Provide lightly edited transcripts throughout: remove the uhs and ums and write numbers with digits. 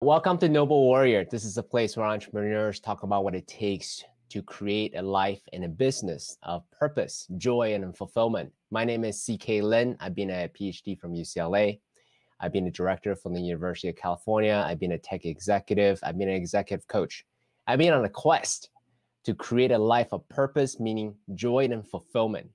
Welcome to Noble Warrior. This is a place where entrepreneurs talk about what it takes to create a life and a business of purpose, joy, and fulfillment. My name is CK Lin. I've been a PhD from UCLA. I've been a director from the University of California. I've been a tech executive. I've been an executive coach. I've been on a quest to create a life of purpose, meaning joy and fulfillment.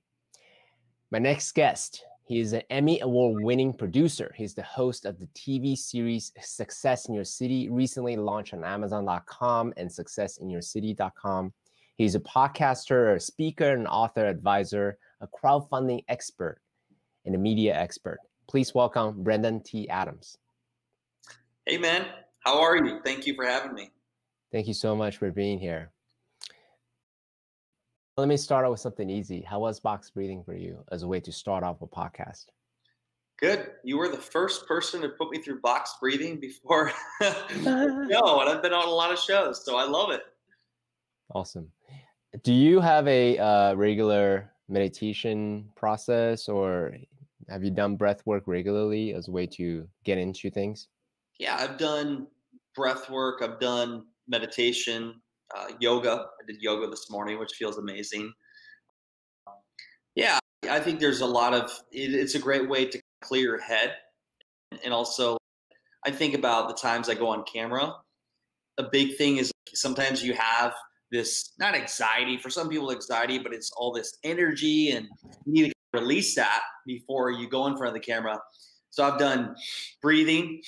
My next guest, he is an Emmy Award-winning producer. He's the host of the TV series Success in Your City, recently launched on Amazon.com and SuccessInYourCity.com. He's a podcaster, a speaker, an author, advisor, a crowdfunding expert, and a media expert. Please welcome Brendan T. Adams. Hey, man. How are you? Thank you for having me. Thank you so much for being here. Let me start out with something easy. How was box breathing for you as a way to start off a podcast? Good. You were the first person to put me through box breathing before. No, and I've been on a lot of shows, so I love it. Awesome. Do you have a regular meditation process, or have you done breath work regularly as a way to get into things? Yeah, I've done breath work. I've done meditation, yoga. I did yoga this morning, which feels amazing. Yeah, I think there's a lot of, it's a great way to clear your head. And also, I think about the times I go on camera. A big thing is sometimes you have this, not anxiety, for some people anxiety, but it's all this energy and you need to release that before you go in front of the camera. So I've done breathing.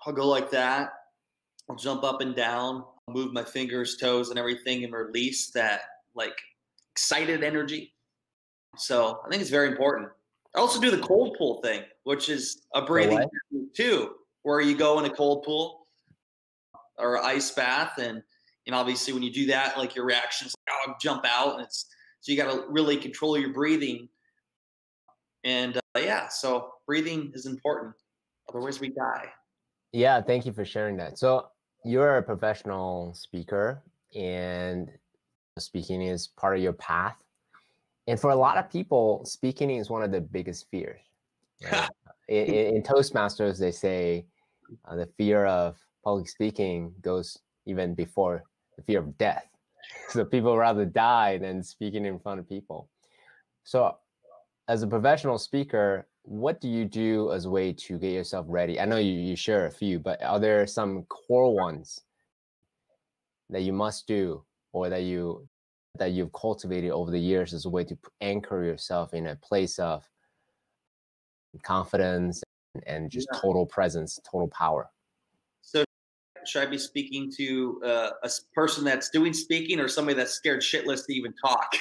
I'll go like that. I'll jump up and down, move my fingers, toes, and everything, and release that like excited energy. So I think it's very important. I also do the cold pool thing, which is a breathing technique too, where you go in a cold pool or ice bath, and obviously when you do that, like your reactions, like, oh, jump out, and it's so you got to really control your breathing. And yeah, so breathing is important. Otherwise, we die. Yeah, thank you for sharing that. So you're a professional speaker, and speaking is part of your path. And for a lot of people, speaking is one of the biggest fears. Right? in Toastmasters, they say the fear of public speaking goes even before the fear of death. So people rather die than speaking in front of people. So as a professional speaker, what do you do as a way to get yourself ready? I know you share a few, but are there some core ones that you must do, or that you've cultivated over the years as a way to anchor yourself in a place of confidence and just total presence, total power? So should I be speaking to a person that's doing speaking, or somebody that's scared shitless to even talk?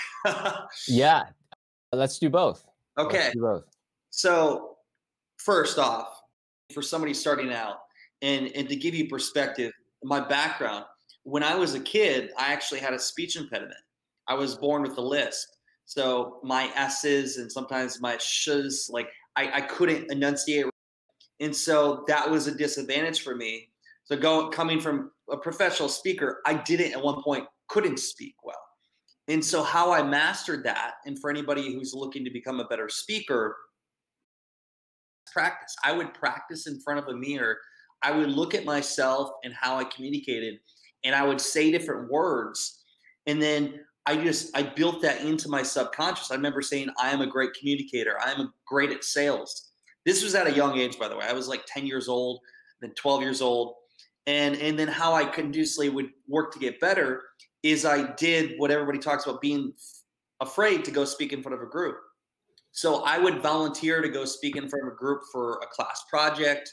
Yeah, let's do both. Okay. Let's do both. So first off, for somebody starting out, and to give you perspective, my background, when I was a kid, I actually had a speech impediment. I was born with a lisp. So my S's and sometimes my sh's, like I couldn't enunciate. And so that was a disadvantage for me. So coming from a professional speaker, I didn't at one point couldn't speak well. And so how I mastered that, and for anybody who's looking to become a better speaker, practice. I would practice in front of a mirror. I would look at myself and how I communicated, and I would say different words. And then I built that into my subconscious. I remember saying, I am a great communicator. I am great at sales. This was at a young age, by the way. I was like 10 years old, then 12 years old. And then how I conducively would work to get better is I did what everybody talks about, being afraid to go speak in front of a group. So I would volunteer to go speak in front of a group for a class project.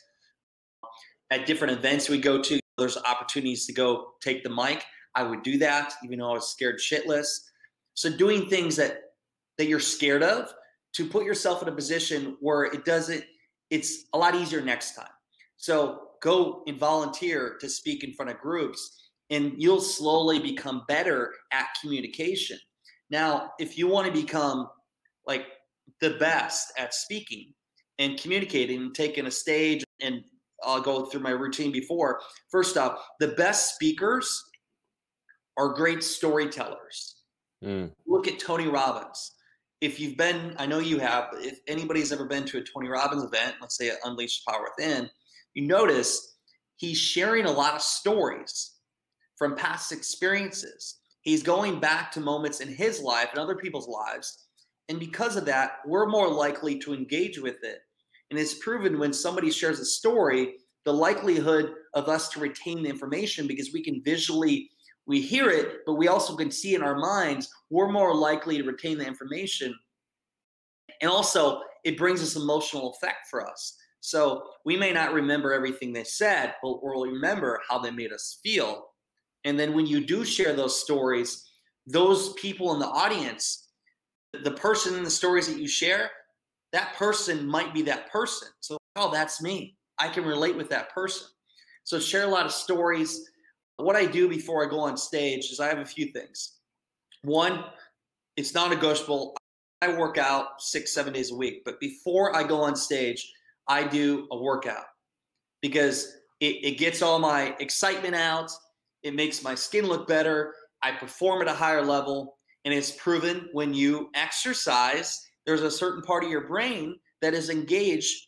At different events we go to, there's opportunities to go take the mic. I would do that, even though I was scared shitless. So doing things that you're scared of, to put yourself in a position where it's a lot easier next time. So go and volunteer to speak in front of groups, and you'll slowly become better at communication. Now, if you want to become like the best at speaking and communicating and taking a stage, and I'll go through my routine before. First off, the best speakers are great storytellers. Look at Tony Robbins. If you've been, I know you have, if anybody's ever been to a Tony Robbins event, let's say at Unleash Power Within, you notice he's sharing a lot of stories from past experiences. He's going back to moments in his life and other people's lives. And because of that, we're more likely to engage with it. And it's proven when somebody shares a story, the likelihood of us to retain the information, because we can visually, we hear it, but we also can see in our minds, we're more likely to retain the information. And also, it brings this emotional effect for us. So we may not remember everything they said, but we'll remember how they made us feel. And then when you do share those stories, those people in the audience, the person in the stories that you share, that person might be that person. So, oh, that's me. I can relate with that person. So share a lot of stories. What I do before I go on stage is I have a few things. One, it's non-negotiable. I work out 6-7 days a week, but before I go on stage, I do a workout because it gets all my excitement out. It makes my skin look better. I perform at a higher level, and it's proven when you exercise, there's a certain part of your brain that is engaged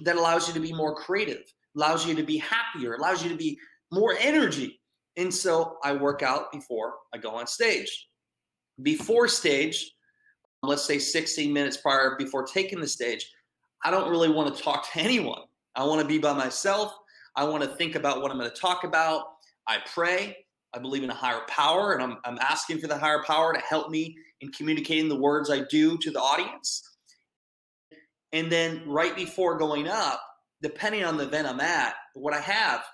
that allows you to be more creative, allows you to be happier, allows you to be more energy. And so I work out before I go on stage. Before stage, let's say 16 minutes prior before taking the stage, I don't really want to talk to anyone. I want to be by myself. I want to think about what I'm going to talk about. I pray. I believe in a higher power, and I'm asking for the higher power to help me in communicating the words I do to the audience. And then right before going up, depending on the event I'm at, what I have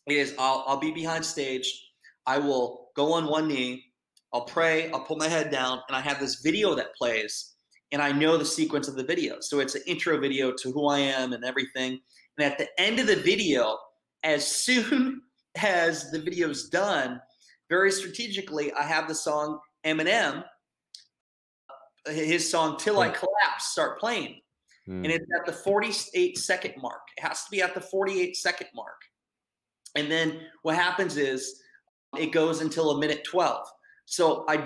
is I'll be behind stage. I will go on one knee. I'll pray. I'll put my head down, and I have this video that plays, and I know the sequence of the video. So it's an intro video to who I am and everything. And at the end of the video, as soon as the video's done, very strategically, I have the song Eminem, his song Till I Collapse, start playing. And it's at the 48-second mark. It has to be at the 48-second mark. And then what happens is it goes until a minute 12. So I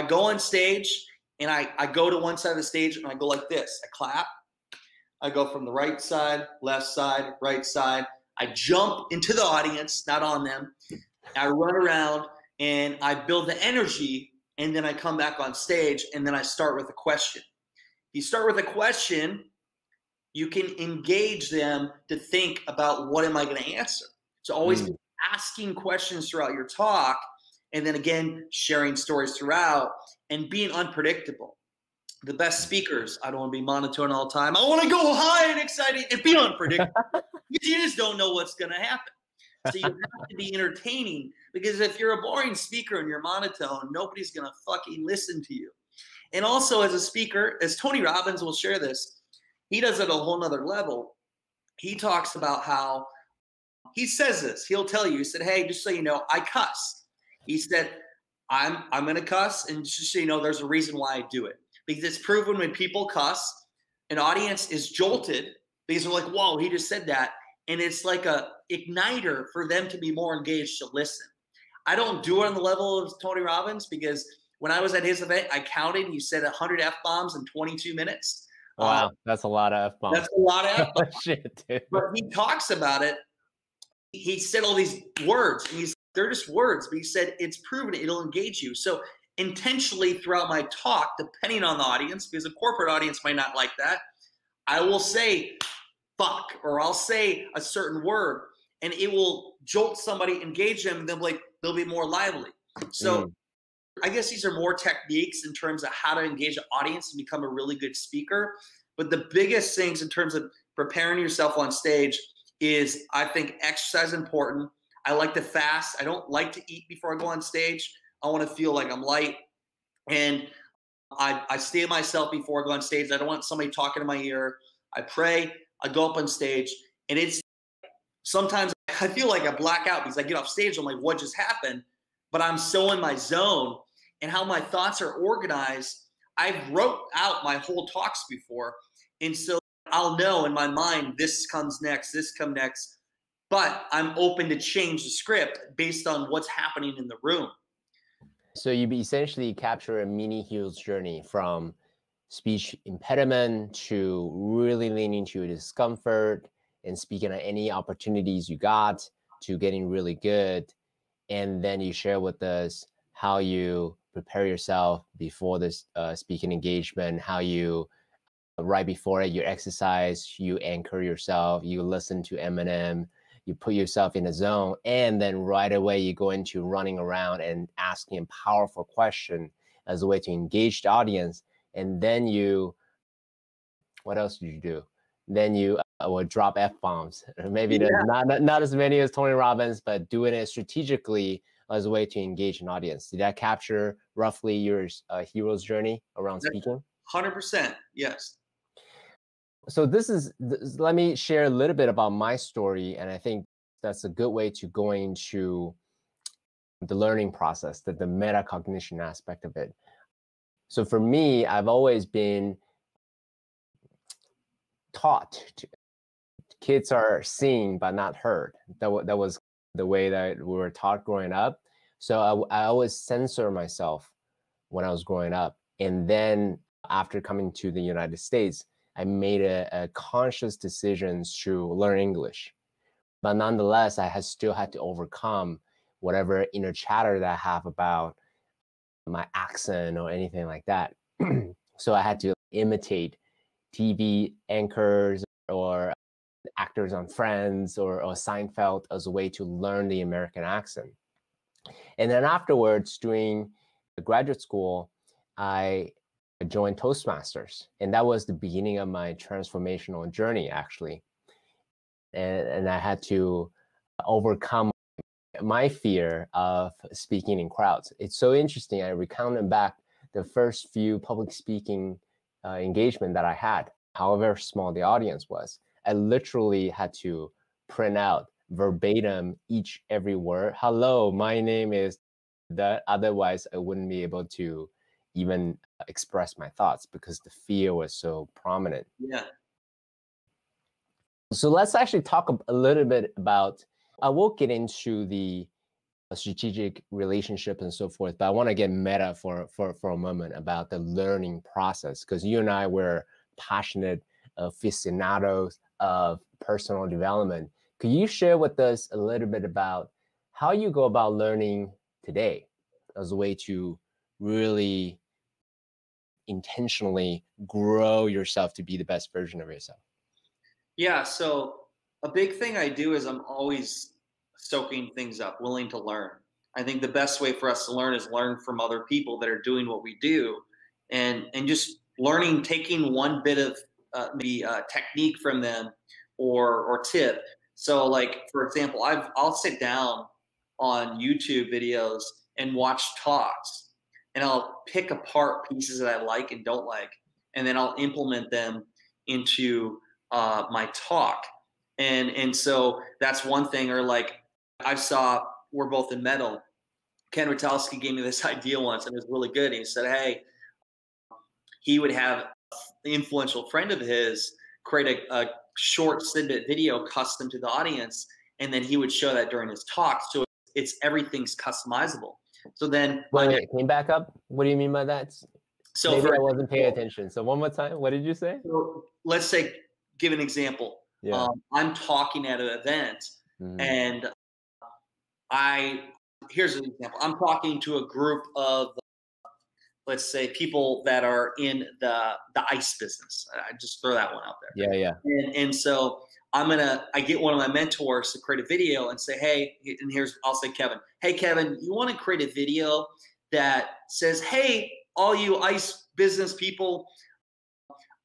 go on stage, and I go to one side of the stage, and I go like this. I clap. I go from the right side, left side, right side. I jump into the audience, not on them. I run around, and I build the energy, and then I come back on stage, and then I start with a question. If you start with a question, you can engage them to think about what am I going to answer. So always asking questions throughout your talk, and then again, sharing stories throughout and being unpredictable. The best speakers, I don't want to be monotone all the time. I want to go high and exciting and be unpredictable. Because you just don't know what's going to happen. So you have to be entertaining, because if you're a boring speaker and you're monotone, nobody's going to fucking listen to you. And also as a speaker, as Tony Robbins will share this, he does it at a whole nother level. He talks about how, he says this, he'll tell you, he said, hey, just so you know, I cuss. He said, I'm going to cuss, and just so you know, there's a reason why I do it. Because it's proven when people cuss, an audience is jolted because they're like, whoa, he just said that. And it's like a igniter for them to be more engaged to listen. I don't do it on the level of Tony Robbins, because when I was at his event, I counted, he said 100 F-bombs in 22 minutes. Wow, that's a lot of F-bombs. That's a lot of F-bombs. Shit, dude. But he talks about it. He said all these words, and they're just words, but he said it's proven it'll engage you. So intentionally throughout my talk, depending on the audience, because a corporate audience might not like that, I will say fuck, or I'll say a certain word, and it will jolt somebody, engage them, and they'll be more lively. So I guess these are more techniques in terms of how to engage an audience and become a really good speaker. But the biggest things in terms of preparing yourself on stage is, I think, exercise is important. I like to fast. I don't like to eat before I go on stage. I want to feel like I'm light. And I stay myself before I go on stage. I don't want somebody talking in my ear. I pray. I go up on stage. And it's sometimes I feel like I black out because I get off stage. I'm like, what just happened? But I'm so in my zone, and how my thoughts are organized. I've wrote out my whole talks before. And so I'll know in my mind, this comes next, this comes next. But I'm open to change the script based on what's happening in the room. So you essentially capture a mini hero's journey from speech impediment to really leaning to discomfort and speaking at any opportunities you got to getting really good. And then you share with us how you prepare yourself before this speaking engagement, how you right before it, you exercise, you anchor yourself, you listen to Eminem, you put yourself in a zone, and then right away you go into running around and asking a powerful question as a way to engage the audience. And then you, what else did you do? Then you would drop F-bombs. Maybe Yeah. not as many as Tony Robbins, but doing it strategically as a way to engage an audience. Did that capture roughly your hero's journey around speaking? 100%, yes. So let me share a little bit about my story, and I think that's a good way to go into the learning process, the metacognition aspect of it. So for me, I've always been taught kids are seen but not heard. That was the way that we were taught growing up. So I always censor myself when I was growing up. And then after coming to the United States, I made a conscious decision to learn English. But nonetheless, still had to overcome whatever inner chatter that I have about my accent or anything like that. So I had to imitate TV anchors or actors on Friends or Seinfeld as a way to learn the American accent. And then afterwards, during graduate school, I joined Toastmasters. And that was the beginning of my transformational journey, actually. And I had to overcome my fear of speaking in crowds. It's so interesting. I recounted back the first few public speaking engagement that I had, however small the audience was. I literally had to print out verbatim every word. Hello, my name is that. Otherwise, I wouldn't be able to even express my thoughts because the fear was so prominent. Yeah. So let's actually talk a little bit about, I will get into the strategic relationship and so forth, but I want to get meta for a moment about the learning process, because you and I were passionate aficionados of personal development. Could you share with us a little bit about how you go about learning today as a way to really intentionally grow yourself to be the best version of yourself? Yeah, so a big thing I do is I'm always soaking things up, willing to learn. I think the best way for us to learn is learn from other people that are doing what we do, and just learning, taking one bit of maybe technique from them or tip. So, like for example, I'll sit down on YouTube videos and watch talks, and I'll pick apart pieces that I like and don't like, and then I'll implement them into my talk. And so that's one thing. Or like we're both in metal. Ken Rutowski gave me this idea once, and it was really good. And he said, hey, he would have an influential friend of his create a short snippet video custom to the audience, and then he would show that during his talk. So everything's customizable. So then wait, can you back up? What do you mean by that? So maybe I wasn't paying attention. So one more time, what did you say? So let's say, give an example. Yeah. I'm talking at an event, and here's an example. I'm talking to a group of, let's say, people that are in the ice business. I just throw that one out there. Yeah, yeah. And so I get one of my mentors to create a video and say, hey, and I'll say, Kevin, hey, Kevin, you want to create a video that says, hey, all you ice business people,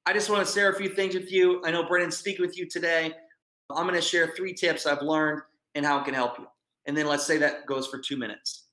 I just want to share a few things with you. I know Brennan's speaking with you today. I'm going to share 3 tips I've learned and how it can help you. And then let's say that goes for 2 minutes.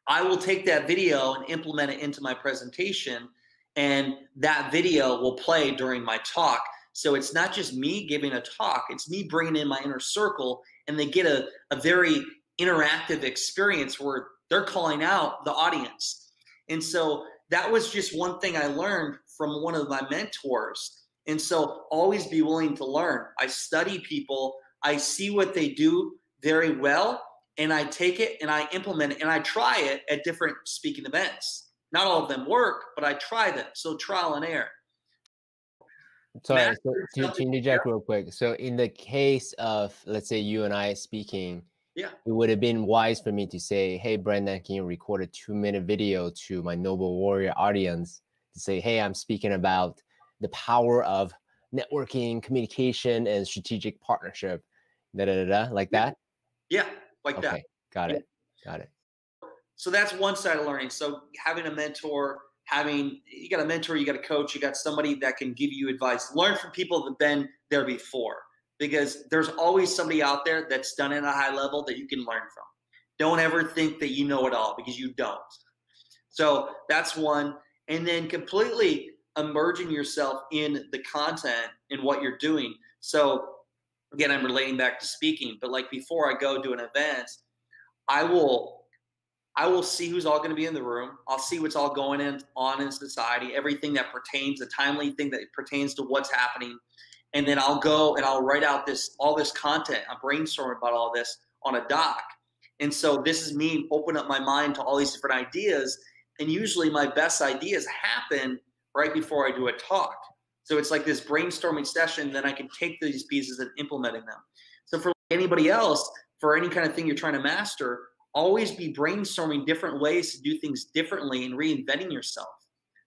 I will take that video and implement it into my presentation, and that video will play during my talk. So it's not just me giving a talk, it's me bringing in my inner circle, and they get a very interactive experience where they're calling out the audience. And so that was just one thing I learned from one of my mentors. And so always be willing to learn. I study people, I see what they do very well, and I take it and I implement it and I try it at different speaking events. Not all of them work, but I try them. So trial and error. Sorry, so Master to something. interject real quick. So in the case of, let's say you and I speaking, Yeah. it would have been wise for me to say, hey, Brendan, can you record a 2-minute video to my Noble Warrior audience to say, hey, I'm speaking about the power of networking, communication, and strategic partnership, like Yeah. that? Yeah, like that. Okay, got Yeah. it. Got it. So that's one side of learning. So having a mentor, you got a mentor, you got a coach, you got somebody that can give you advice. Learn from people that have been there before, because there's always somebody out there that's done it at a high level that you can learn from. Don't ever think that you know it all, because you don't. So that's one. And then completely immersing yourself in the content and what you're doing. So again, I'm relating back to speaking, but like before I go do an event, I will see who's all going to be in the room. I'll see what's all going on in society, everything that pertains, the timely thing that pertains to what's happening. And then I'll go and I'll write out all this content. I'm brainstorming about all this on a doc. And so this is me open up my mind to all these different ideas. And usually my best ideas happen right before I do a talk. So it's like this brainstorming session. Then I can take these pieces and implementing them. So for anybody else, for any kind of thing you're trying to master, always be brainstorming different ways to do things differently and reinventing yourself.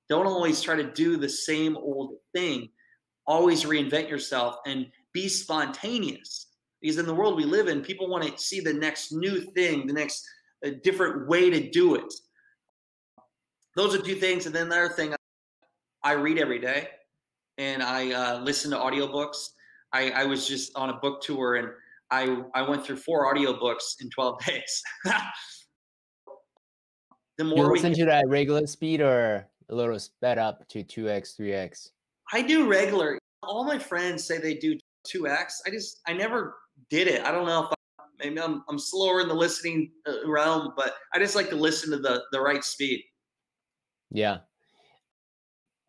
Don't always try to do the same old thing. Always reinvent yourself and be spontaneous. Because in the world we live in, people want to see the next new thing, the next different way to do it. Those are two things. And then the other thing, I read every day, and I listen to audiobooks. I was just on a book tour, and I went through 4 audiobooks in 12 days. The You more we listen can, to that regular speed or a little sped up to 2x, 3x? I do regular. All my friends say they do 2x. I never did it. I don't know if maybe I'm slower in the listening realm, but I just like to listen to the right speed. Yeah.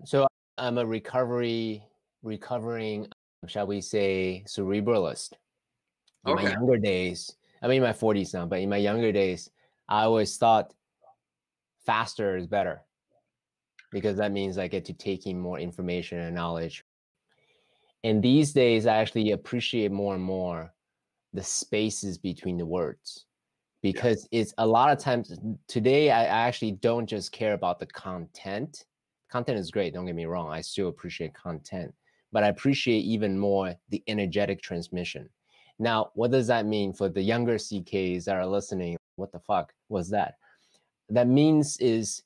So I'm a recovering, shall we say, cerebralist. In my Okay. younger days, I'm in my 40s now, but in my younger days, I always thought faster is better, because that means I get to take in more information and knowledge. And these days, I actually appreciate more and more the spaces between the words, because it's a lot of times today, I actually don't just care about the content. Content is great, don't get me wrong. I still appreciate content, but I appreciate even more the energetic transmission. Now, what does that mean for the younger CKs that are listening? What the fuck was that? That means is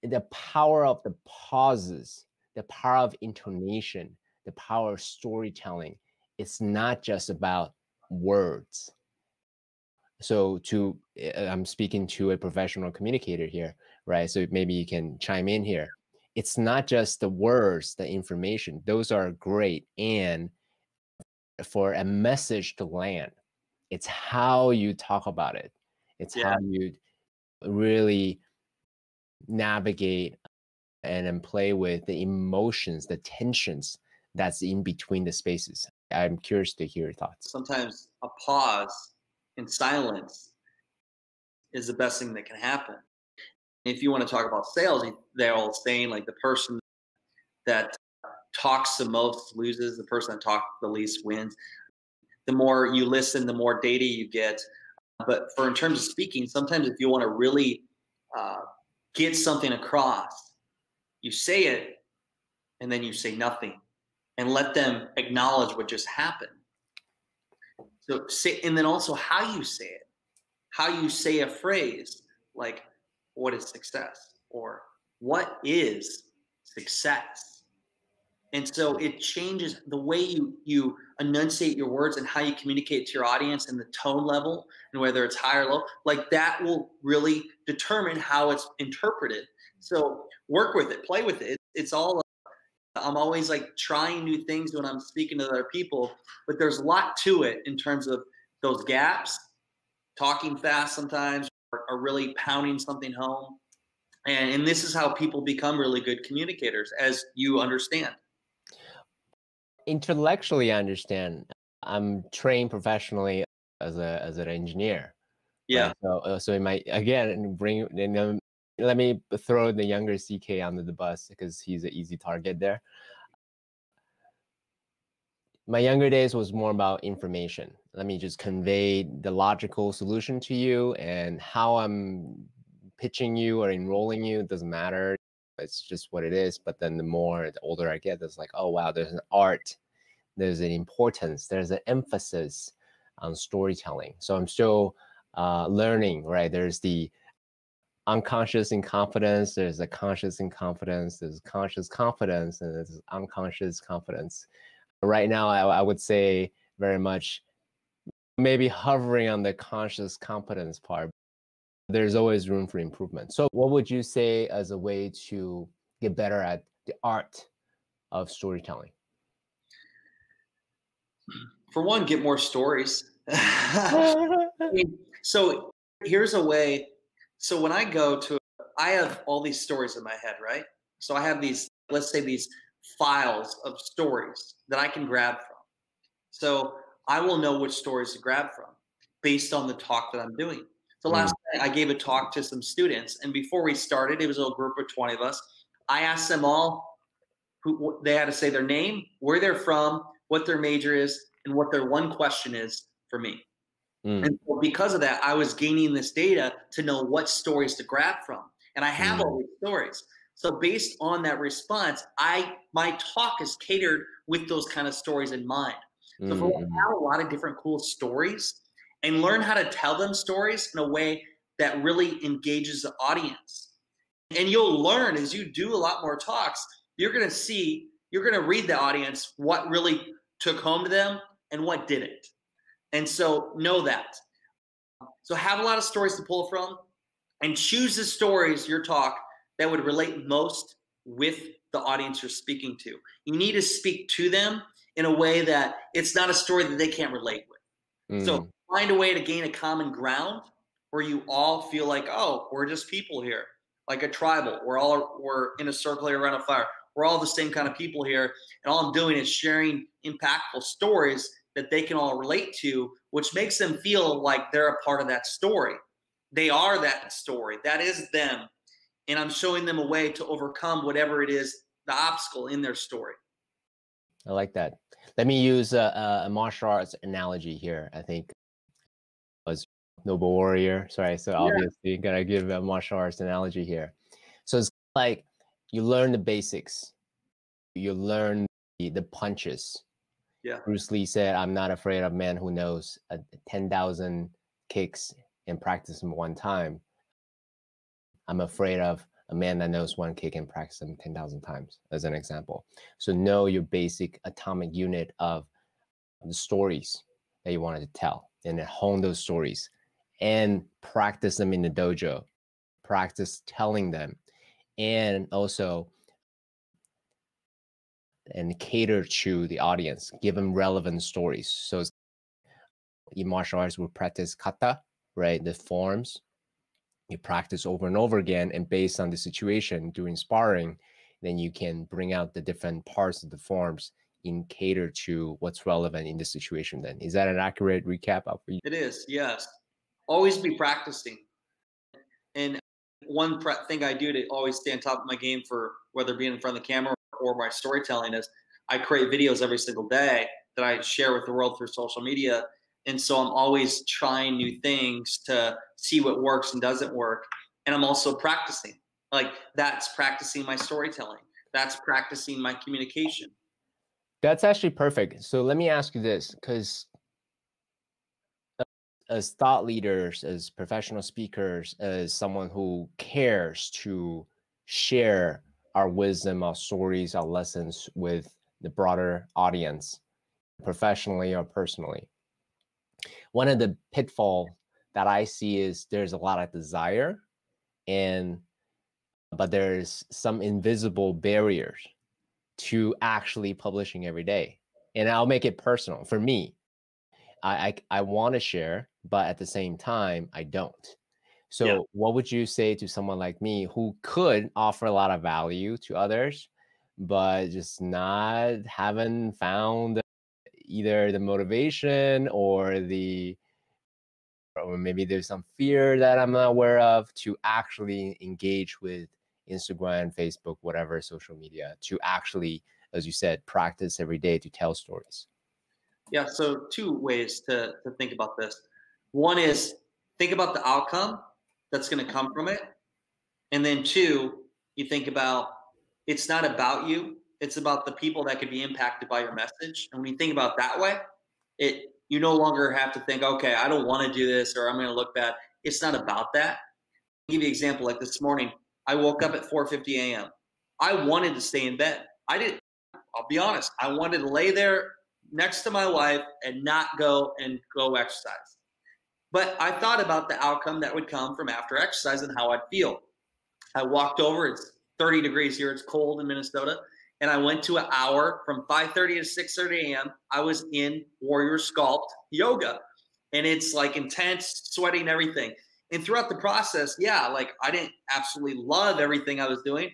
the power of the pauses, the power of intonation, the power of storytelling. It's not just about words. So I'm speaking to a professional communicator here, right? So maybe you can chime in here. It's not just the words, the information. Those are great. And for a message to land, it's how you talk about it. It's Yeah. how you really navigate and then play with the emotions, the tensions that's in between the spaces. I'm curious to hear your thoughts. Sometimes a pause in silence is the best thing that can happen. If you want to talk about sales, they're all saying like the person that talks the most loses, the person that talks the least wins. The more you listen, the more data you get. But in terms of speaking, sometimes if you want to really get something across, you say it and then you say nothing and let them acknowledge what just happened. So say, and then also how you say it, how you say a phrase like, what is success? Or what is success? And so it changes the way you enunciate your words and how you communicate to your audience and the tone level, and whether it's high or low, like that will really determine how it's interpreted. So work with it, play with it. It's all, I'm always like trying new things when I'm speaking to other people, but there's a lot to it in terms of those gaps, talking fast sometimes, or really pounding something home. And this is how people become really good communicators, as you understand. Intellectually, I understand. I'm trained professionally as an engineer. Yeah. Right? So in my, again, let me throw the younger CK under the bus because he's an easy target there. My younger days was more about information. Let me just convey the logical solution to you, and how I'm pitching you or enrolling you, it doesn't matter. It's just what it is. But then the older I get, it's like, oh wow, there's an art, there's an importance, there's an emphasis on storytelling. So I'm still learning, right? There's the unconscious incompetence, there's a conscious incompetence, there's conscious confidence, and there's unconscious confidence. Right now, I would say very much maybe hovering on the conscious competence part. There's always room for improvement. So what would you say as a way to get better at the art of storytelling? For one, get more stories. So here's a way. So when I go to, I have all these stories in my head, right? So I have these, let's say these files of stories that I can grab from. So I will know which stories to grab from based on the talk that I'm doing. So last night I gave a talk to some students, and before we started, it was a group of 20 of us. I asked them all who they had to say their name, where they're from, what their major is, and what their one question is for me. And so because of that, I was gaining this data to know what stories to grab from. And I have all these stories. So based on that response, my talk is catered with those kind of stories in mind. So if we have a lot of different cool stories and learn how to tell them stories in a way that really engages the audience. And you'll learn as you do a lot more talks, you're going to read the audience what really took home to them and what didn't. And so know that. So have a lot of stories to pull from, and choose the stories, your talk, that would relate most with the audience you're speaking to. You need to speak to them in a way that it's not a story that they can't relate with. So find a way to gain a common ground where you all feel like, oh, we're just people here, like a tribal. We're in a circle here around a fire. We're all the same kind of people here. And all I'm doing is sharing impactful stories that they can all relate to, which makes them feel like they're a part of that story. They are that story. That is them. And I'm showing them a way to overcome whatever it is, the obstacle in their story. I like that. Let me use a martial arts analogy here. I think was Noble Warrior. Sorry, so obviously gotta give a martial arts analogy here. So it's like you learn the basics, you learn the punches. Yeah. Bruce Lee said, "I'm not afraid of a man who knows 10,000 kicks and practice them one time. I'm afraid of a man that knows one kick and practice them 10,000 times," as an example. So know your basic atomic unit of the stories that you wanted to tell, and then hone those stories and practice them in the dojo, practice telling them, and also and cater to the audience, give them relevant stories. So in martial arts, we practice kata, right? The forms you practice over and over again, and based on the situation during sparring, then you can bring out the different parts of the forms in cater to what's relevant in the situation. Then is that an accurate recap of you? It is, yes. Always be practicing. And one thing I do to always stay on top of my game, for whether being in front of the camera or my storytelling, is I create videos every single day that I share with the world through social media. And so I'm always trying new things to see what works and doesn't work. And I'm also practicing. Like, that's practicing my storytelling. That's practicing my communication. That's actually perfect. So let me ask you this, because as thought leaders, as professional speakers, as someone who cares to share our wisdom, our stories, our lessons with the broader audience, professionally or personally, one of the pitfalls that I see is there's a lot of desire, but there's some invisible barriers to actually publishing every day. And I'll make it personal. For me, I want to share, but at the same time, I don't. So what would you say to someone like me who could offer a lot of value to others, but just haven't found either the motivation or maybe there's some fear that I'm not aware of to actually engage with Instagram, Facebook, whatever social media, to actually, as you said, practice every day to tell stories? Yeah. So two ways to think about this. One is think about the outcome that's going to come from it. And then two, you think about it's not about you. It's about the people that could be impacted by your message. And when you think about that way, you no longer have to think, okay, I don't want to do this or I'm going to look bad. It's not about that. I'll give you an example. Like this morning, I woke up at 4:50 a.m. I wanted to stay in bed. I didn't. I'll be honest. I wanted to lay there next to my wife and not go exercise. But I thought about the outcome that would come from after exercise and how I'd feel. I walked over. It's 30 degrees here. It's cold in Minnesota. And I went to an hour from 5:30 to 6:30 a.m. I was in Warrior Sculpt yoga. And it's like intense, sweating, everything. And throughout the process, yeah, like I didn't absolutely love everything I was doing,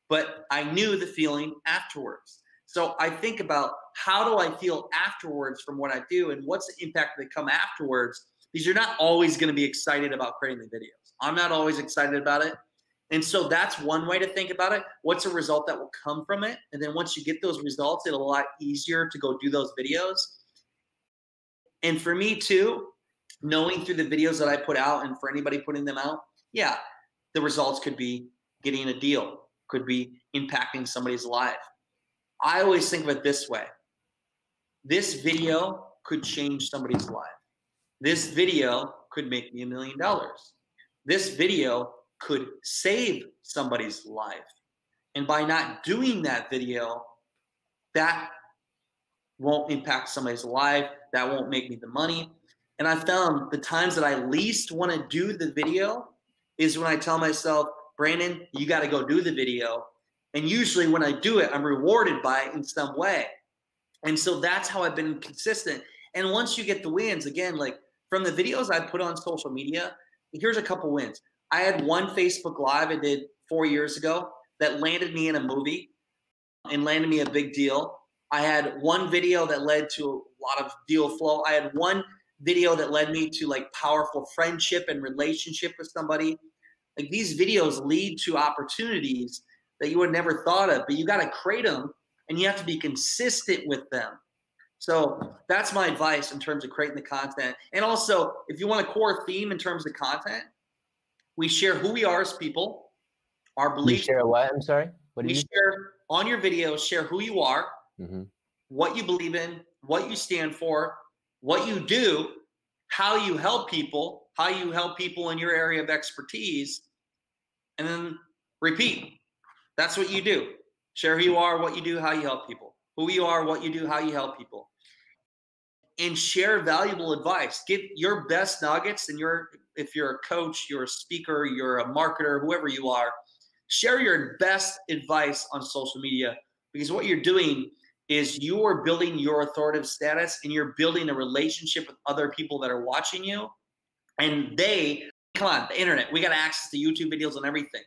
but I knew the feeling afterwards. So I think about how do I feel afterwards from what I do and what's the impact that come afterwards, because you're not always going to be excited about creating the videos. I'm not always excited about it. And so that's one way to think about it. What's a result that will come from it? And then once you get those results, it'll be a lot easier to go do those videos. And for me too, knowing through the videos that I put out and for anybody putting them out, yeah, the results could be getting a deal, could be impacting somebody's life. I always think of it this way. This video could change somebody's life. This video could make me $1 million. This video could save somebody's life. And by not doing that video, that won't impact somebody's life. That won't make me the money. And I found the times that I least want to do the video is when I tell myself, Brandon, you got to go do the video. And usually when I do it, I'm rewarded by it in some way. And so that's how I've been consistent. And once you get the wins, again, like from the videos I put on social media, here's a couple wins. I had one Facebook Live I did 4 years ago that landed me in a movie and landed me a big deal. I had one video that led to a lot of deal flow. I had one video that led me to like powerful friendship and relationship with somebody. Like these videos lead to opportunities that you would never thought of, but you got to create them and you have to be consistent with them. So that's my advice in terms of creating the content. And also, if you want a core theme in terms of content, we share who we are as people, our beliefs. You share what? I'm sorry. What do you share on your videos? Share who you are, what you believe in, what you stand for, what you do, how you help people in your area of expertise, and then repeat. That's what you do. Share who you are, what you do, how you help people. Who you are, what you do, how you help people. And share valuable advice. Give your best nuggets. And if you're a coach, you're a speaker, you're a marketer, whoever you are, share your best advice on social media, because what you're doing is you are building your authoritative status and you're building a relationship with other people that are watching you. And come on, the internet, we got access to YouTube videos and everything.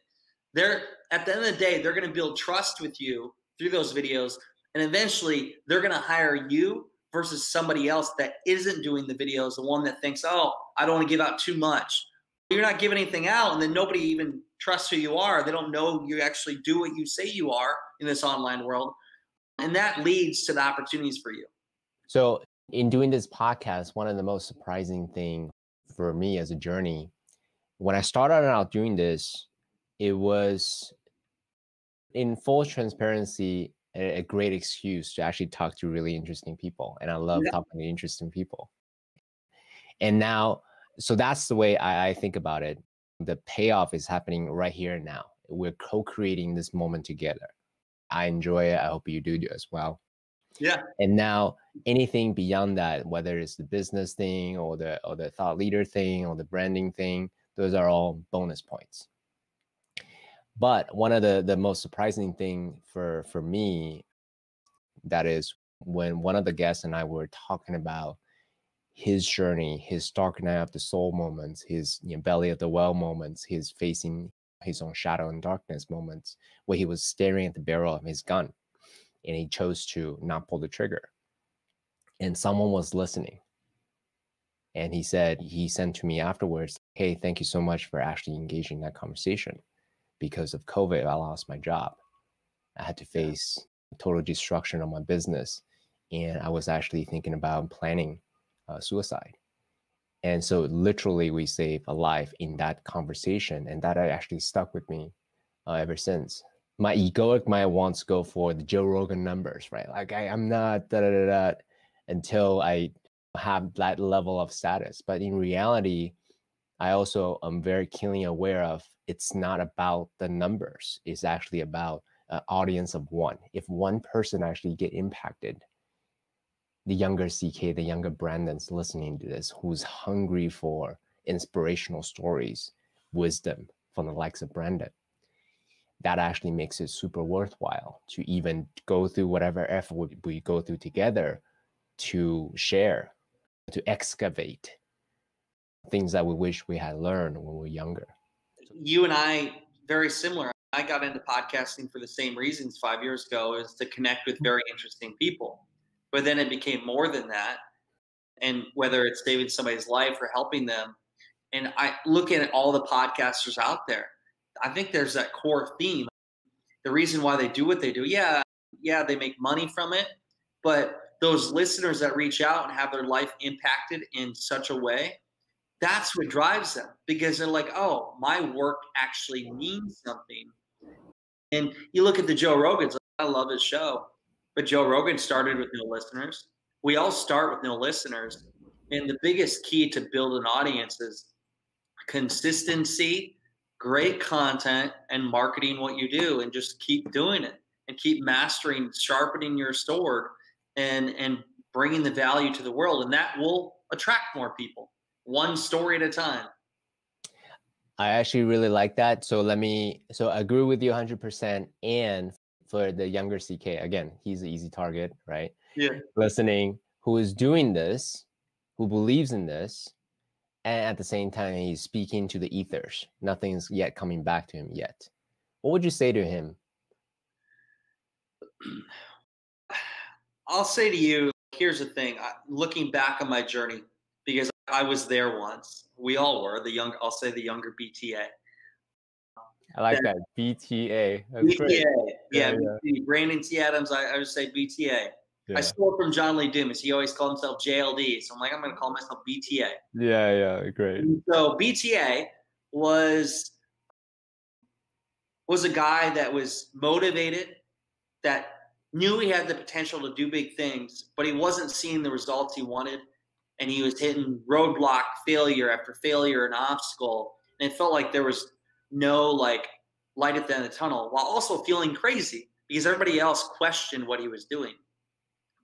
At the end of the day, they're going to build trust with you through those videos. And eventually they're going to hire you versus somebody else that isn't doing the videos, the one that thinks, oh, I don't want to give out too much. You're not giving anything out, and then nobody even trusts who you are. They don't know you actually do what you say you are in this online world. And that leads to the opportunities for you. So in doing this podcast, one of the most surprising thing for me as a journey, when I started out doing this, it was in full transparency, a great excuse to actually talk to really interesting people. And I love talking to interesting people. And now, so that's the way I think about it. The payoff is happening right here and now. We're co-creating this moment together. I enjoy it. I hope you do as well. Yeah. And now anything beyond that, whether it's the business thing or the thought leader thing or the branding thing, those are all bonus points. But one of the most surprising thing for me, that is when one of the guests and I were talking about his journey, his dark night of the soul moments, his belly of the whale moments, his facing his own shadow and darkness moments, where he was staring at the barrel of his gun and he chose to not pull the trigger. And someone was listening. And he sent to me afterwards, hey, thank you so much for actually engaging that conversation. Because of COVID, I lost my job. I had to face total destruction of my business. and I was actually thinking about planning suicide. And so literally we saved a life in that conversation, and that actually stuck with me ever since. My egoic mind wants to go for the Joe Rogan numbers, right? Like I'm not da da da da until I have that level of status. But in reality, I also am very keenly aware of it's not about the numbers. It's actually about an audience of one. If one person actually get impacted, the younger CK, the younger Brandon's listening to this, who's hungry for inspirational stories, wisdom from the likes of Brandon, that actually makes it super worthwhile to even go through whatever effort we go through together to share, to excavate things that we wish we had learned when we were younger. You and I, very similar. I got into podcasting for the same reasons 5 years ago, is to connect with very interesting people. But then it became more than that. And whether it's saving somebody's life or helping them. And I look at all the podcasters out there, I think there's that core theme. The reason why they do what they do, yeah, they make money from it. But those listeners that reach out and have their life impacted in such a way, that's what drives them, because they're like, oh, my work actually means something. And you look at the Joe Rogans, I love his show, but Joe Rogan started with no listeners. We all start with no listeners. And the biggest key to build an audience is consistency, great content, and marketing what you do, and just keep doing it and keep mastering, sharpening your sword and bringing the value to the world. And that will attract more people, one story at a time. I actually really like that. So I agree with you 100%. And for the younger CK, again, he's an easy target, right? Yeah. Listening, who is doing this, who believes in this, and at the same time, he's speaking to the ethers. Nothing's yet coming back to him yet. What would you say to him? I'll say to you, here's the thing. Looking back on my journey, because I was there once. We all were I'll say the younger BTA. I like that. BTA. That's BTA. great. Yeah. Brandon T. Adams, I would say BTA. Yeah. I stole it from John Lee Dumas. He always called himself JLD. So I'm like, I'm going to call myself BTA. Yeah, great. And so BTA was a guy that was motivated, that knew he had the potential to do big things, but he wasn't seeing the results he wanted. And he was hitting roadblock, failure after failure, and obstacle. And it felt like there was no light at the end of the tunnel, while also feeling crazy because everybody else questioned what he was doing.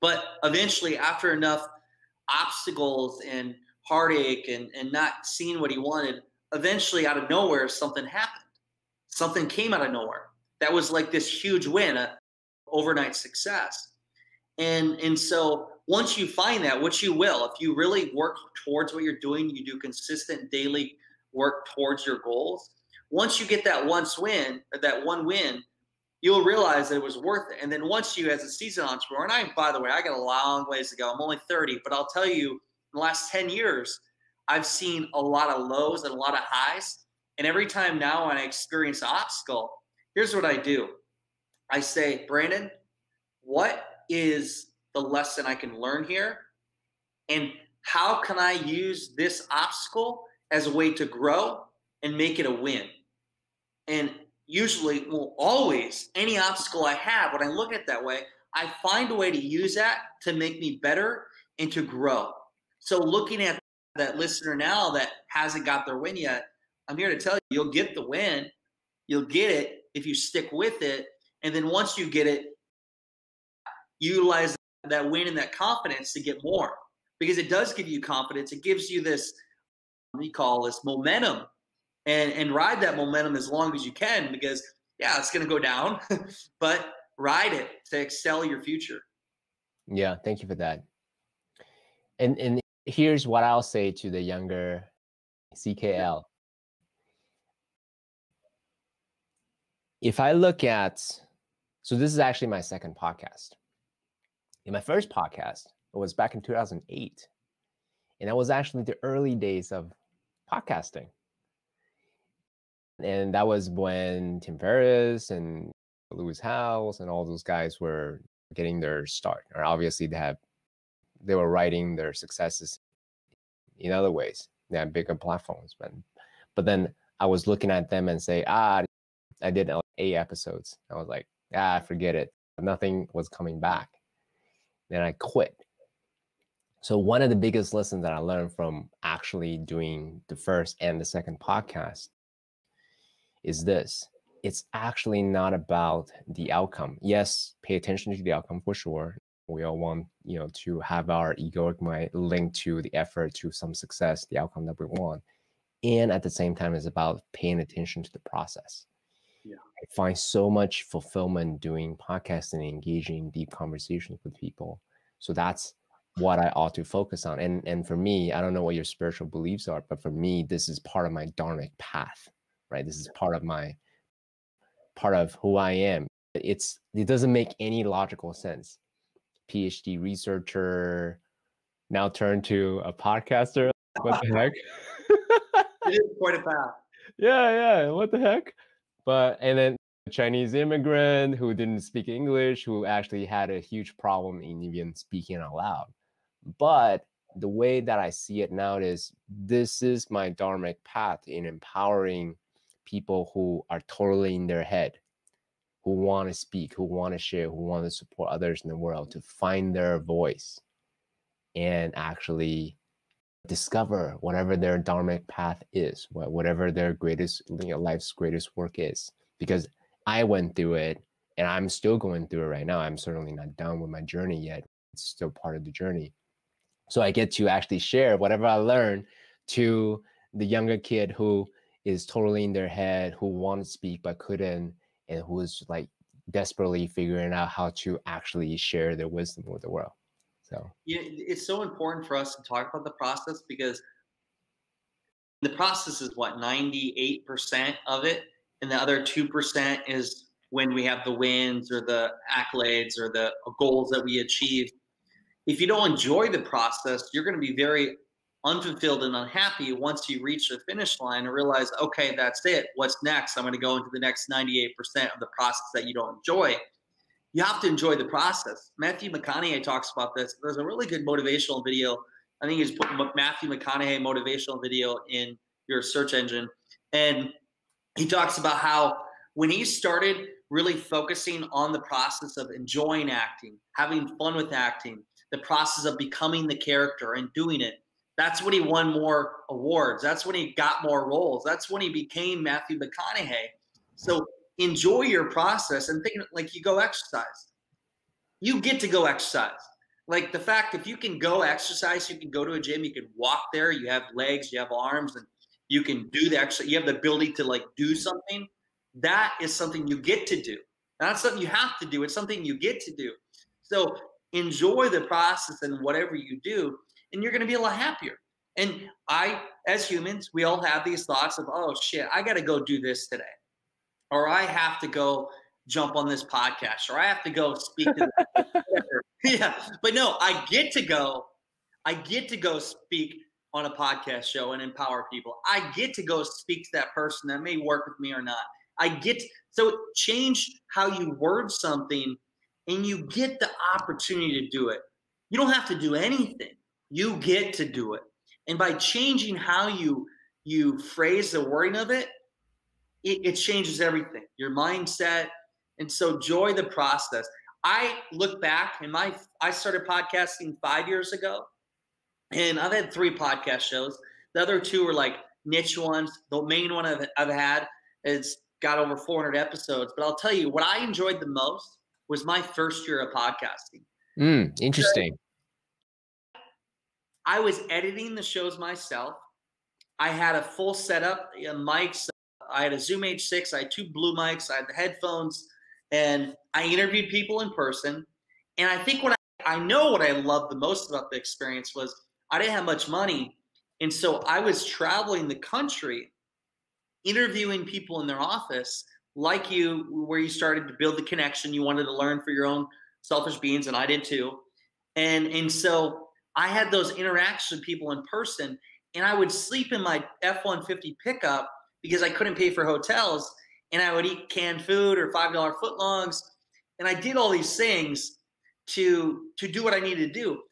But eventually, after enough obstacles and heartache and not seeing what he wanted, eventually out of nowhere, something happened. Something came out of nowhere. That was like this huge win, an overnight success. And so once you find that, which you will, if you really work towards what you're doing, you do consistent daily work towards your goals. Once you get that one win, you'll realize that it was worth it. And then once you, as a seasoned entrepreneur, and by the way, I got a long ways to go. I'm only 30, but I'll tell you, in the last 10 years, I've seen a lot of lows and a lot of highs. And every time now when I experience an obstacle, here's what I do. I say, Brandon, what is the lesson I can learn here? And how can I use this obstacle as a way to grow and make it a win? And usually, always, any obstacle I have, when I look at it that way, I find a way to use that to make me better and to grow. So looking at that listener now that hasn't got their win yet, I'm here to tell you, you'll get the win. You'll get it if you stick with it. And then once you get it, utilize that win and that confidence to get more, because it does give you confidence. It gives you this, we call this momentum, and ride that momentum as long as you can, because yeah, it's going to go down, but ride it to excel your future. Yeah. Thank you for that. And here's what I'll say to the younger CKL. If I look at, so this is actually my second podcast. In my first podcast, it was back in 2008. And that was actually the early days of podcasting. And that was when Tim Ferriss and Lewis Howes and all those guys were getting their start. Or obviously they were writing their successes in other ways. They have bigger platforms, but then I was looking at them and say, I did 8 episodes. I was like, forget it. Nothing was coming back. Then I quit. So one of the biggest lessons that I learned from actually doing the first and the second podcast is this. It's actually not about the outcome. Yes, pay attention to the outcome for sure. We all want, to have our egoic mind linked to the effort, to some success, the outcome that we want. And at the same time, it's about paying attention to the process. Yeah. I find so much fulfillment doing podcasts and engaging in deep conversations with people. So that's what I ought to focus on. And for me, I don't know what your spiritual beliefs are, but for me, this is part of my dharmic path, right? This is part of who I am. It doesn't make any logical sense. PhD researcher, now turn to a podcaster. What the heck? It is quite a path. Yeah. What the heck? And then a Chinese immigrant who didn't speak English, who actually had a huge problem in even speaking out loud. But the way that I see it now is this is my dharmic path in empowering people who are totally in their head, who want to speak, who want to share, who want to support others in the world to find their voice and actually discover whatever their dharmic path is, whatever their greatest, life's greatest work is. Because I went through it and I'm still going through it right now. I'm certainly not done with my journey yet. It's still part of the journey. So I get to actually share whatever I learned to the younger kid who is totally in their head, who wanted to speak but couldn't, and who is like desperately figuring out how to actually share their wisdom with the world. So yeah, it's so important for us to talk about the process, because the process is what, 98% of it, and the other 2% is when we have the wins or the accolades or the goals that we achieve. If you don't enjoy the process, you're going to be very unfulfilled and unhappy once you reach the finish line and realize, okay, that's it. What's next? I'm going to go into the next 98% of the process that you don't enjoy. You have to enjoy the process. Matthew McConaughey talks about this. There's a really good motivational video. I think he's put Matthew McConaughey motivational video in your search engine. And he talks about how when he started really focusing on the process of enjoying acting, having fun with acting, the process of becoming the character and doing it, that's when he won more awards. That's when he got more roles. That's when he became Matthew McConaughey. So enjoy your process and think like you go exercise. You get to go exercise. Like the fact, if you can go exercise, you can go to a gym, you can walk there, you have legs, you have arms, and you can do the exercise. You have the ability to like do something. That is something you get to do. Not something you have to do. It's something you get to do. So enjoy the process and whatever you do, and you're going to be a lot happier. And as humans, we all have these thoughts of, oh shit, I got to go do this today. Or I have to go jump on this podcast, or I have to go speak to yeah. But no, I get to go speak on a podcast show and empower people. I get to go speak to that person that may work with me or not. So change how you word something and you get the opportunity to do it. You don't have to do anything. You get to do it. And by changing how you phrase the wording of it, it changes everything, your mindset. And so enjoy the process. I look back and I started podcasting 5 years ago, and I've had 3 podcast shows. The other 2 were like niche ones. The main one I've had is got over 400 episodes. But I'll tell you, what I enjoyed the most was my first year of podcasting. Interesting. I was editing the shows myself. I had a full setup, mics. I had a Zoom H6. I had 2 blue mics. I had the headphones, and I interviewed people in person. And I think what I loved the most about the experience was I didn't have much money. And so I was traveling the country, interviewing people in their office, like you, where you started to build the connection. You wanted to learn for your own selfish beings, and I did too. And so I had those interactions with people in person, and I would sleep in my F-150 pickup because I couldn't pay for hotels, and I would eat canned food or $5 footlongs. And I did all these things to do what I needed to do.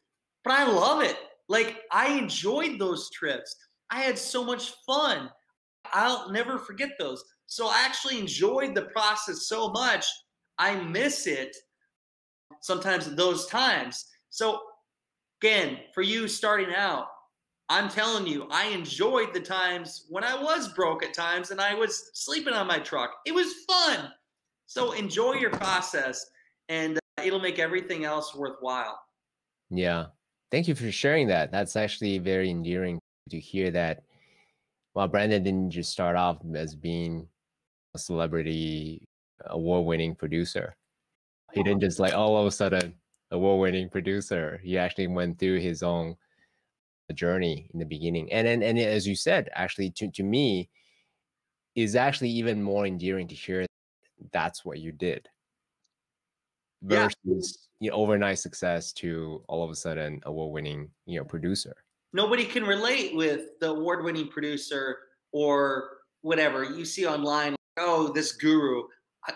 But I love it. Like, I enjoyed those trips. I had so much fun. I'll never forget those. So I actually enjoyed the process so much. I miss it sometimes at those times. So again, for you starting out, I'm telling you, I enjoyed the times when I was broke at times and I was sleeping on my truck. It was fun. So enjoy your process, and it'll make everything else worthwhile. Yeah. Thank you for sharing that. That's actually very endearing to hear that. Well, Brandon didn't just start off as being a celebrity award-winning producer. He didn't just like all of a sudden award-winning producer. He actually went through his own journey in the beginning. And as you said, actually to me, is actually even more endearing to hear that's what you did versus overnight success to all of a sudden award-winning producer. Nobody can relate with the award-winning producer or whatever you see online. Like, oh, this guru.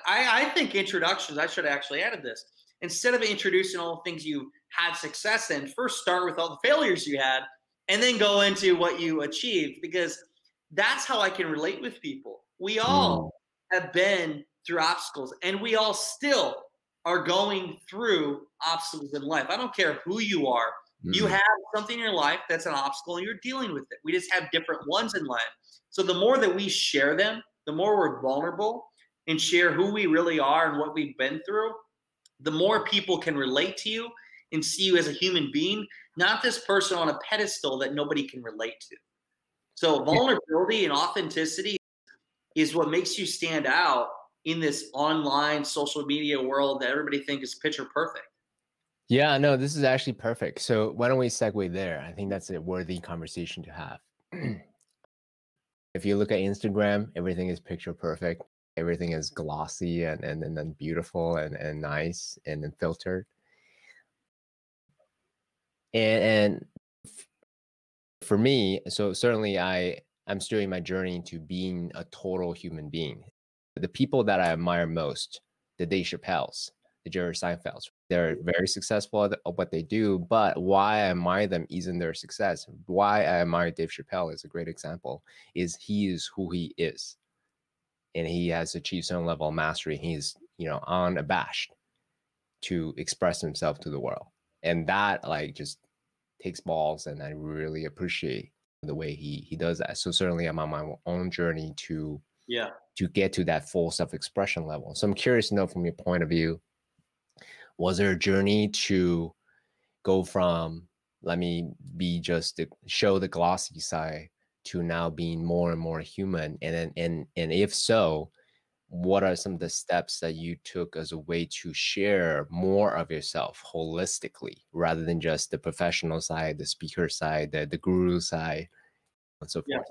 I think introductions, I should have actually added this. Instead of introducing all the things you had success in, first start with all the failures you had and then go into what you achieved, because that's how I can relate with people. We all have been through obstacles, and we all still are going through obstacles in life. I don't care who you are. You have something in your life that's an obstacle and you're dealing with it. We just have different ones in life. So the more that we share them, the more we're vulnerable and share who we really are and what we've been through, the more people can relate to you and see you as a human being, not this person on a pedestal that nobody can relate to. So vulnerability and authenticity is what makes you stand out in this online social media world that everybody thinks is picture perfect. Yeah, no, this is actually perfect. So why don't we segue there? I think that's a worthy conversation to have. If you look at Instagram, everything is picture perfect. Everything is glossy and then beautiful and nice and then filtered. And for me, so certainly I'm still in my journey into being a total human being. The people that I admire most, the Dave Chappelles, the Jerry Seinfelds, they're very successful at what they do, but why I admire them isn't their success. Why I admire Dave Chappelle is a great example, is he is who he is. And he has achieved some level of mastery. He's, unabashed to express himself to the world. And that like just takes balls, and I really appreciate the way he does that. So certainly I'm on my own journey to get to that full self-expression level. So I'm curious to know from your point of view, was there a journey to go from let me be just to show the glossy side to now being more and more human? And if so, what are some of the steps that you took as a way to share more of yourself holistically rather than just the professional side, the speaker side, the guru side, and so forth?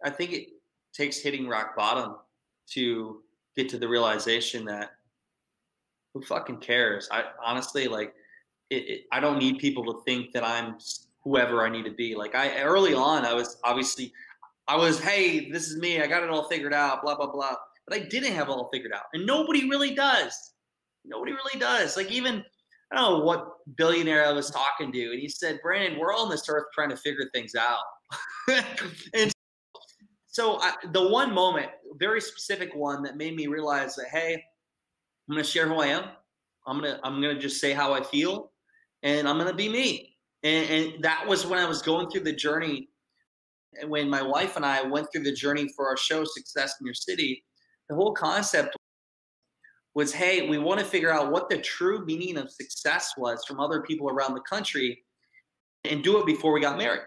I think it takes hitting rock bottom to get to the realization that who fucking cares? I honestly, like, I don't need people to think that I'm whoever I need to be. Like, early on, I was, hey, this is me. I got it all figured out, blah, blah, blah. But I didn't have it all figured out. And nobody really does. Nobody really does. Like, even, I don't know what billionaire I was talking to. And he said, Brandon, we're all on this earth trying to figure things out. And so the one moment, very specific one that made me realize that, hey, I'm going to share who I am. I'm going to just say how I feel, and I'm going to be me. And that was when I was going through the journey. And when my wife and I went through the journey for our show, Success in Your City, the whole concept was, hey, we want to figure out what the true meaning of success was from other people around the country and do it before we got married.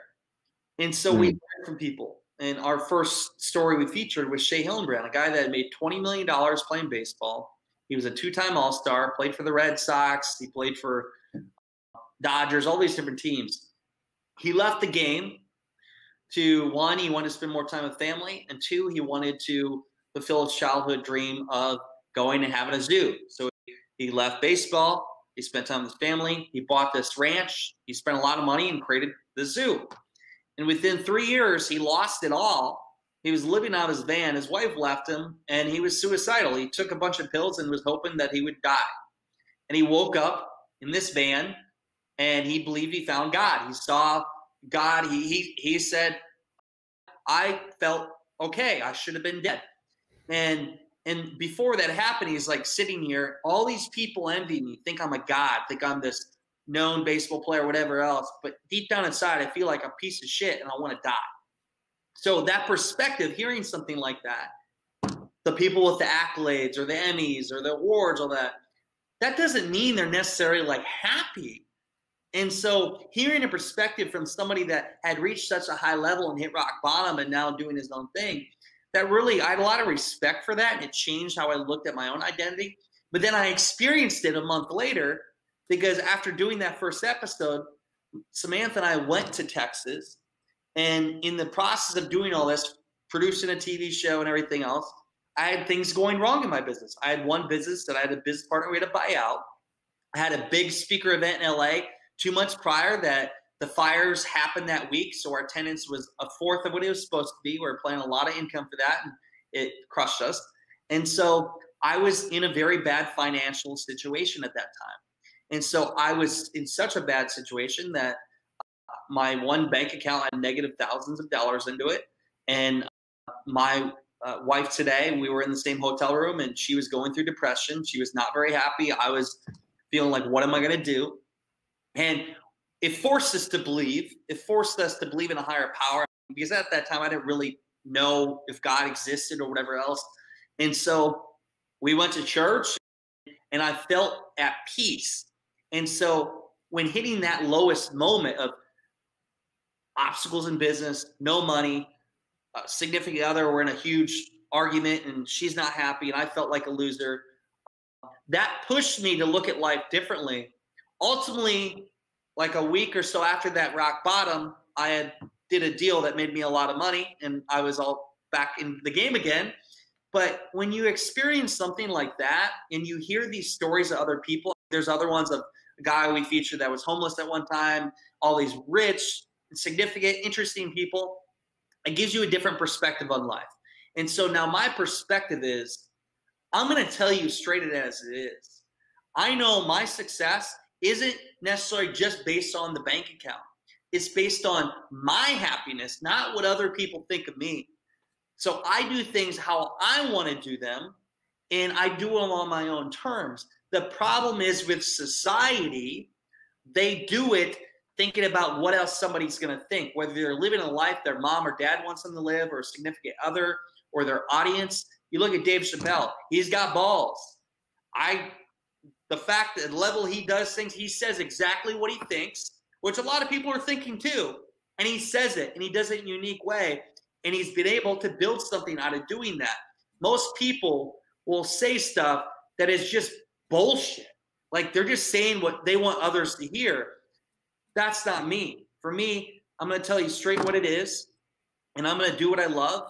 And so we learned from people. And our first story we featured was Shea Hillenbrand, a guy that had made $20 million playing baseball. He was a two-time All-Star, played for the Red Sox. He played for Dodgers, all these different teams. He left the game to, one, he wanted to spend more time with family, and two, he wanted to fulfill his childhood dream of going and having a zoo. So he left baseball. He spent time with his family. He bought this ranch. He spent a lot of money and created the zoo. And within 3 years, he lost it all. He was living out of his van. His wife left him, and he was suicidal. He took a bunch of pills and was hoping that he would die. And he woke up in this van, and he believed he found God. He saw God. He said, I felt okay. I should have been dead. And before that happened, he's like sitting here. All these people envy me, think I'm a god, think I'm this known baseball player, whatever else. But deep down inside, I feel like a piece of shit, and I want to die. So that perspective, hearing something like that, the people with the accolades or the Emmys or the awards, all that, that doesn't mean they're necessarily like happy. And so hearing a perspective from somebody that had reached such a high level and hit rock bottom and now doing his own thing, that really, I had a lot of respect for that, and it changed how I looked at my own identity. But then I experienced it a month later, because after doing that first episode, Samantha and I went to Texas, and in the process of doing all this, producing a TV show and everything else, I had things going wrong in my business. I had one business that I had a business partner we had to buy out. I had a big speaker event in LA 2 months prior that the fires happened that week, so our attendance was a fourth of what it was supposed to be. We were planning a lot of income for that, and it crushed us. And so I was in a very bad financial situation at that time. And so I was in such a bad situation that my one bank account had negative thousands of dollars into it. And my wife today, we were in the same hotel room, and she was going through depression. She was not very happy. I was feeling like, what am I going to do? And it forced us to believe. It forced us to believe in a higher power, because at that time I didn't really know if God existed or whatever else. And so we went to church, and I felt at peace. And so when hitting that lowest moment of obstacles in business, no money, a significant other, we're in a huge argument and she's not happy and I felt like a loser, that pushed me to look at life differently. Ultimately, like a week or so after that rock bottom, I did a deal that made me a lot of money, and I was all back in the game again. But when you experience something like that and you hear these stories of other people, there's other ones of a guy we featured that was homeless at one time, all these rich, significant, interesting people. It gives you a different perspective on life. And so now my perspective is, I'm going to tell you straight as it is. I know my success isn't necessarily just based on the bank account. It's based on my happiness, not what other people think of me. So I do things how I want to do them, and I do them on my own terms. The problem is with society, they do it thinking about what else somebody's going to think, whether they're living a life their mom or dad wants them to live, or a significant other, or their audience. You look at Dave Chappelle, he's got balls. The fact that the level he does things, he says exactly what he thinks, which a lot of people are thinking too. And he says it, and he does it in a unique way. And he's been able to build something out of doing that. Most people will say stuff that is just bullshit. Like they're just saying what they want others to hear. That's not me. For me, I'm going to tell you straight what it is, and I'm going to do what I love,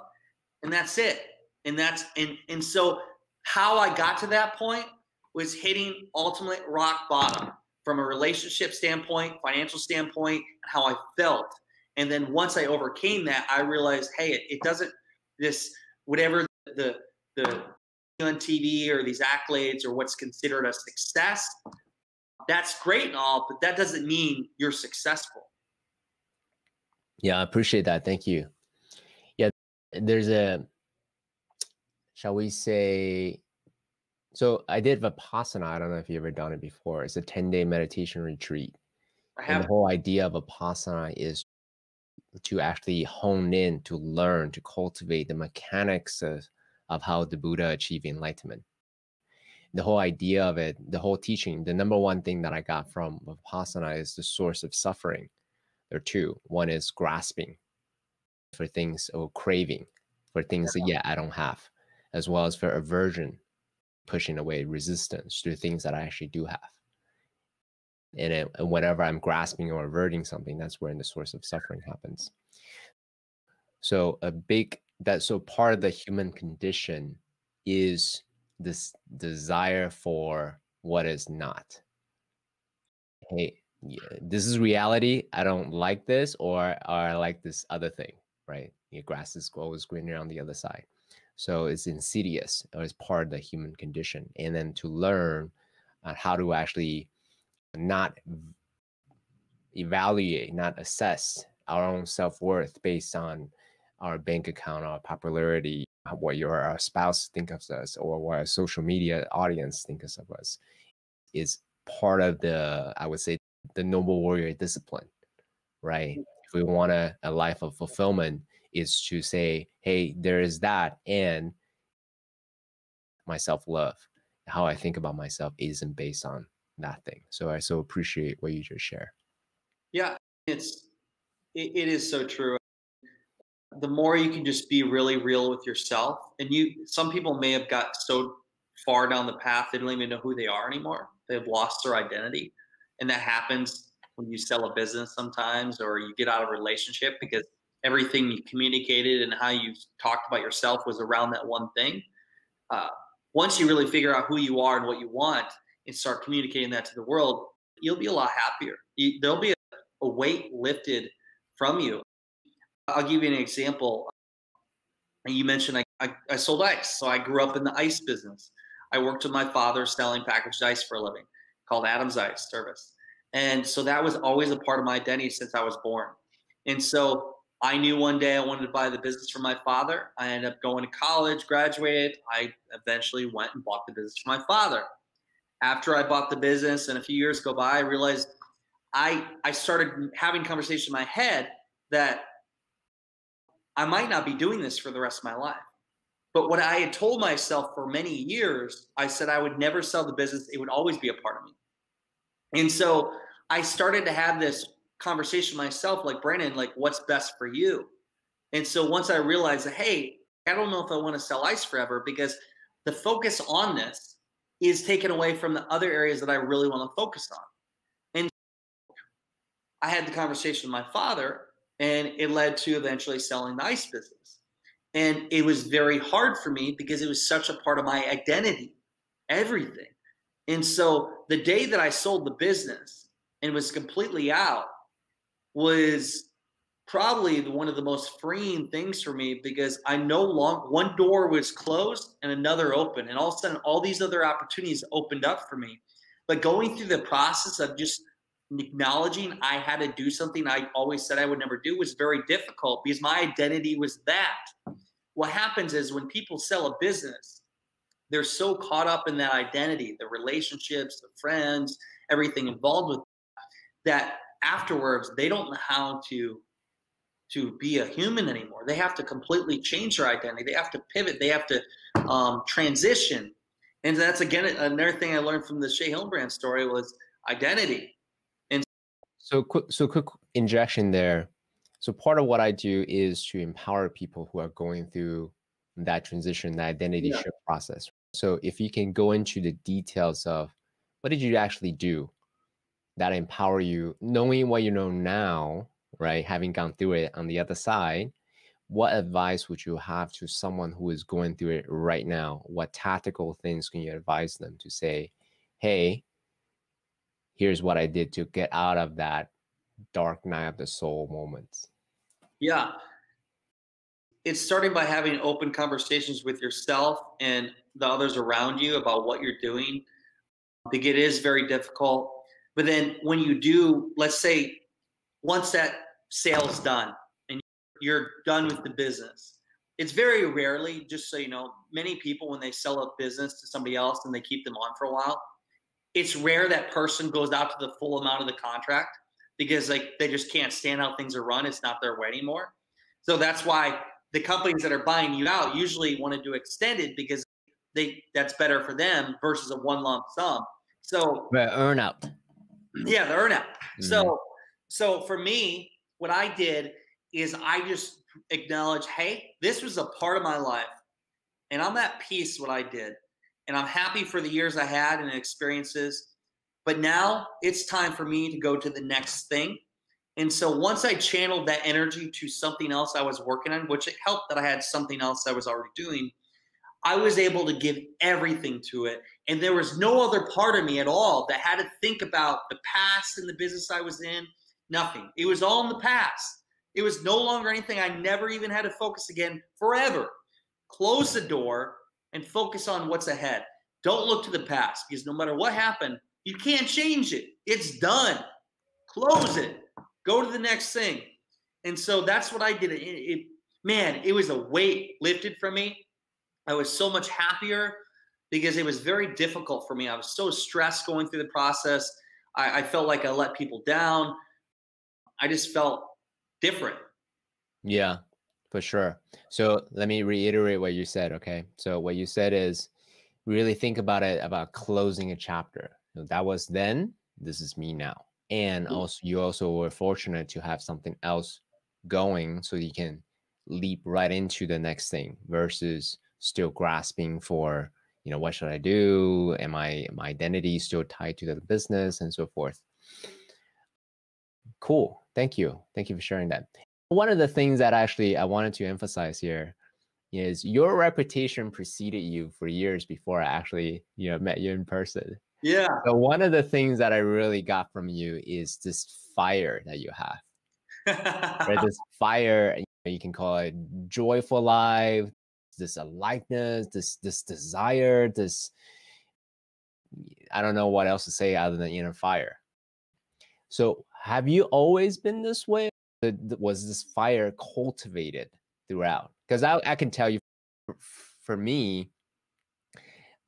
and that's it. And so how I got to that point was hitting ultimate rock bottom from a relationship standpoint, financial standpoint, how I felt. And then once I overcame that, I realized, hey, it doesn't, this, whatever the on TV or these accolades or what's considered a success, that's great and all, but that doesn't mean you're successful. Yeah, I appreciate that. Thank you. Yeah, there's a, shall we say, so I did Vipassana. I don't know if you've ever done it before. It's a 10-day meditation retreat. And the whole idea of Vipassana is to actually hone in, to learn, to cultivate the mechanics of how the Buddha achieved enlightenment. The whole idea of it, the whole teaching, the number one thing that I got from Vipassana is the source of suffering. There are two. One is grasping for things, or craving for things that, I don't have, as well as for aversion, pushing away, resistance to things that I actually do have. And whenever I'm grasping or averting something, that's where the source of suffering happens. So part of the human condition is this desire for what is not. Hey, this is reality. I don't like this, or I like this other thing, right? Your grass is always greener on the other side. So it's insidious, or it's part of the human condition. And then to learn how to actually not evaluate, not assess our own self-worth based on our bank account, our popularity, what our spouse thinks of us, or what our social media audience thinks of us, is part of the, I would say, the noble warrior discipline, right? If we want a life of fulfillment, is to say, hey, there is that, and my self-love, how I think about myself isn't based on that thing. So I so appreciate what you just shared. Yeah, it is so true. The more you can just be really real with yourself, and some people may have got so far down the path they don't even know who they are anymore. They've lost their identity, and that happens when you sell a business sometimes, or you get out of a relationship because everything you communicated and how you talked about yourself was around that one thing. Once you really figure out who you are and what you want and start communicating that to the world, you'll be a lot happier. There'll be a weight lifted from you. I'll give you an example. You mentioned I sold ice. So I grew up in the ice business. I worked with my father selling packaged ice for a living, called Adam's Ice Service. And so that was always a part of my identity since I was born. And so I knew one day I wanted to buy the business for my father. I ended up going to college, graduated. I eventually went and bought the business for my father. After I bought the business and a few years go by, I realized I started having conversations in my head that I might not be doing this for the rest of my life. But what I had told myself for many years, I said I would never sell the business. It would always be a part of me. And so I started to have this conversation myself, like, Brandon, like, what's best for you? And so once I realized that, hey, I don't know if I want to sell ice forever, because the focus on this is taken away from the other areas that I really want to focus on. And I had the conversation with my father, and it led to eventually selling the ice business. And it was very hard for me because it was such a part of my identity, everything. And so the day that I sold the business and was completely out was probably one of the most freeing things for me, because I no longer, one door was closed and another open. And all of a sudden, all these other opportunities opened up for me. But going through the process of just acknowledging I had to do something I always said I would never do was very difficult, because my identity was that. What happens is when people sell a business, they're so caught up in that identity, the relationships, the friends, everything involved with that afterwards, they don't know how to be a human anymore. They have to completely change their identity. They have to pivot. They have to transition. And that's, again, another thing I learned from the Shea Hillenbrand story was identity. And so quick injection there. So part of what I do is to empower people who are going through that transition, that identity shift process. So if you can go into the details of what did you actually do that empower you, knowing what you know now, right? Having gone through it on the other side, what advice would you have to someone who is going through it right now? What tactical things can you advise them to say, hey, here's what I did to get out of that dark night of the soul moments? Yeah. It's starting by having open conversations with yourself and the others around you about what you're doing. I think it is very difficult. But then when you do, let's say once that sale's done and you're done with the business, it's very rarely, just so you know, many people, when they sell a business to somebody else and they keep them on for a while, it's rare that person goes out to the full amount of the contract, because like they just can't stand how things are run. It's not their way anymore. So that's why the companies that are buying you out usually want to do extended, because that's better for them versus a one lump sum. So the earn out. Yeah, the earn out. So for me, what I did is I just acknowledged, hey, this was a part of my life, and I'm at peace what I did, and I'm happy for the years I had and experiences. But now it's time for me to go to the next thing. And so once I channeled that energy to something else I was working on, which it helped that I had something else I was already doing, I was able to give everything to it. And there was no other part of me at all that had to think about the past and the business I was in. Nothing. It was all in the past. It was no longer anything. I never even had to focus again forever. Close the door and focus on what's ahead. Don't look to the past, because no matter what happened, You can't change it. It's done. Close it. Go to the next thing. And so that's what I did. Man, it was a weight lifted from me. I was so much happier because it was very difficult for me. I was so stressed going through the process. I felt like I let people down. I just felt different. Yeah, for sure. So let me reiterate what you said. Okay. So what you said is really think about it about closing a chapter. That was then, this is me now. And also, you also were fortunate to have something else going so you can leap right into the next thing versus still grasping for, what should I do? Am my identity still tied to the business and so forth? Cool. Thank you. Thank you for sharing that. One of the things that actually I wanted to emphasize here is your reputation preceded you for years before I actually, met you in person. Yeah. So one of the things that I really got from you is this fire that you have. Right? This fire, you can call it joyful life, this aliveness, this desire, this, I don't know what else to say other than inner fire. So have you always been this way? Was this fire cultivated throughout? Because I can tell you, for me,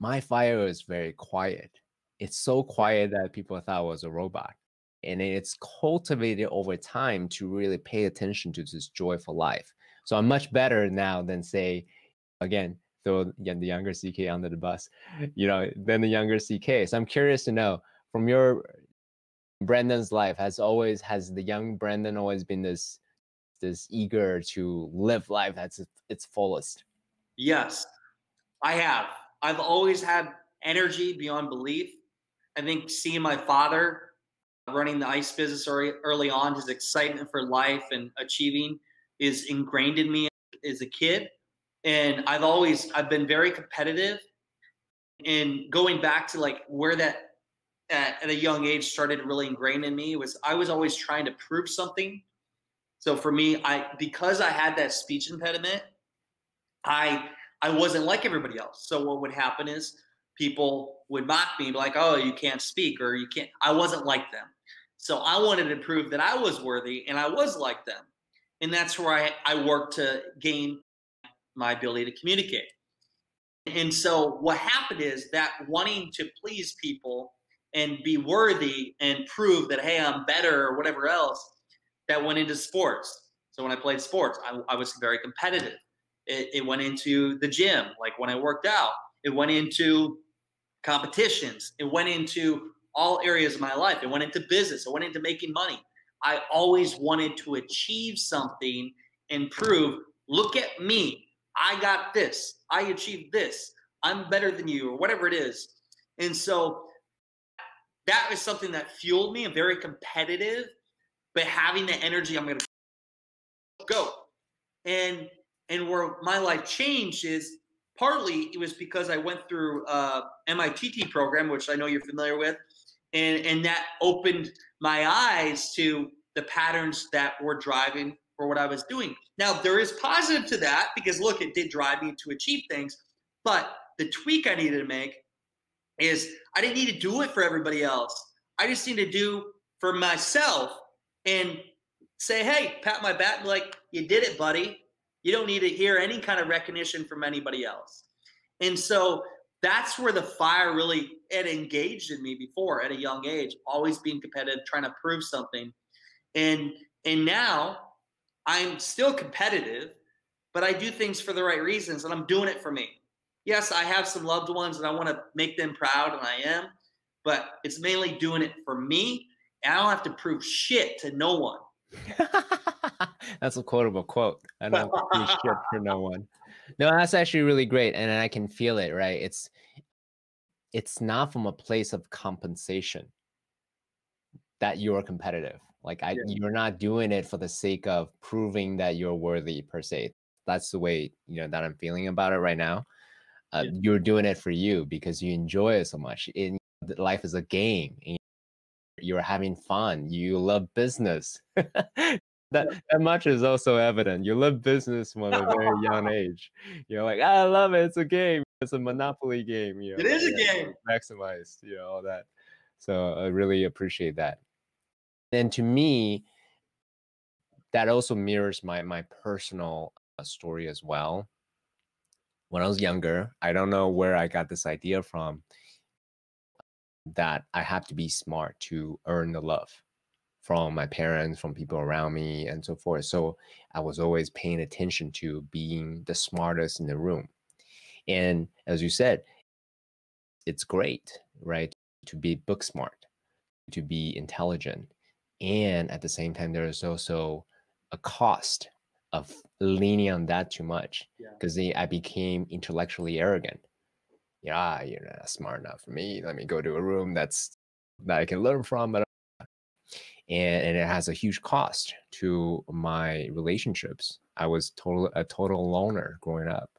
my fire is very quiet. It's so quiet that people thought I was a robot. And it's cultivated over time to really pay attention to this joyful life. So I'm much better now than, say, again, throw the younger CK under the bus, than the younger CK. So I'm curious to know, from your Brendan's life, has the young Brendan always been this eager to live life at its fullest? Yes, I have. I've always had energy beyond belief. I think seeing my father running the ice business early on, his excitement for life and achieving is ingrained in me as a kid. And I've been very competitive. And going back to like where that at a young age started to really ingrain in me was I was always trying to prove something. So for me, because I had that speech impediment, I wasn't like everybody else. So what would happen is people would mock me, like, "Oh, you can't speak," or "You can't." I wasn't like them. So I wanted to prove that I was worthy and I was like them. And that's where I worked to gain my ability to communicate. And so what happened is that wanting to please people and be worthy and prove that, hey, I'm better or whatever else, that went into sports. So when I played sports, I was very competitive. It went into the gym, like when I worked out. It went into competitions. It went into all areas of my life. It went into business. It went into making money. I always wanted to achieve something and prove, look at me. I got this. I achieved this. I'm better than you, or whatever it is. And so that was something that fueled me. I'm very competitive, but having the energy, I'm going to go. And where my life changed is partly it was because I went through MITT program, which I know you're familiar with. And that opened my eyes to the patterns that were driving for what I was doing. Now, there is positive to that because, look, it did drive me to achieve things. But the tweak I needed to make is I didn't need to do it for everybody else. I just need to do for myself and say, hey, pat my back and be like, you did it, buddy. You don't need to hear any kind of recognition from anybody else. And so that's where the fire really had engaged in me before at a young age, always being competitive, trying to prove something. And now I'm still competitive, but I do things for the right reasons and I'm doing it for me. Yes, I have some loved ones and I want to make them proud, and I am, but it's mainly doing it for me. And I don't have to prove shit to no one. That's a quotable quote. I don't do shit for no one. No, that's actually really great. And I can feel it, right? It's not from a place of compensation that you're competitive. Like you're not doing it for the sake of proving that you're worthy per se. That's the way, that I'm feeling about it right now. You're doing it for you because you enjoy it so much. Life is a game. You're having fun. You love business. That much is also evident. You love business from a very young age. You're like, I love it. It's a game. It's a Monopoly game. It is a game. Maximized. All that. So I really appreciate that. And to me, that also mirrors my personal story as well. When I was younger, I don't know where I got this idea from that I have to be smart to earn the love from my parents, from people around me, and so forth. So I was always paying attention to being the smartest in the room. And as you said, it's great, right? To be book smart, to be intelligent. And at the same time, there is also a cost of leaning on that too much, because I became intellectually arrogant. Yeah, you're not smart enough for me. Let me go to a room that I can learn from. But and it has a huge cost to my relationships. I was a total loner growing up.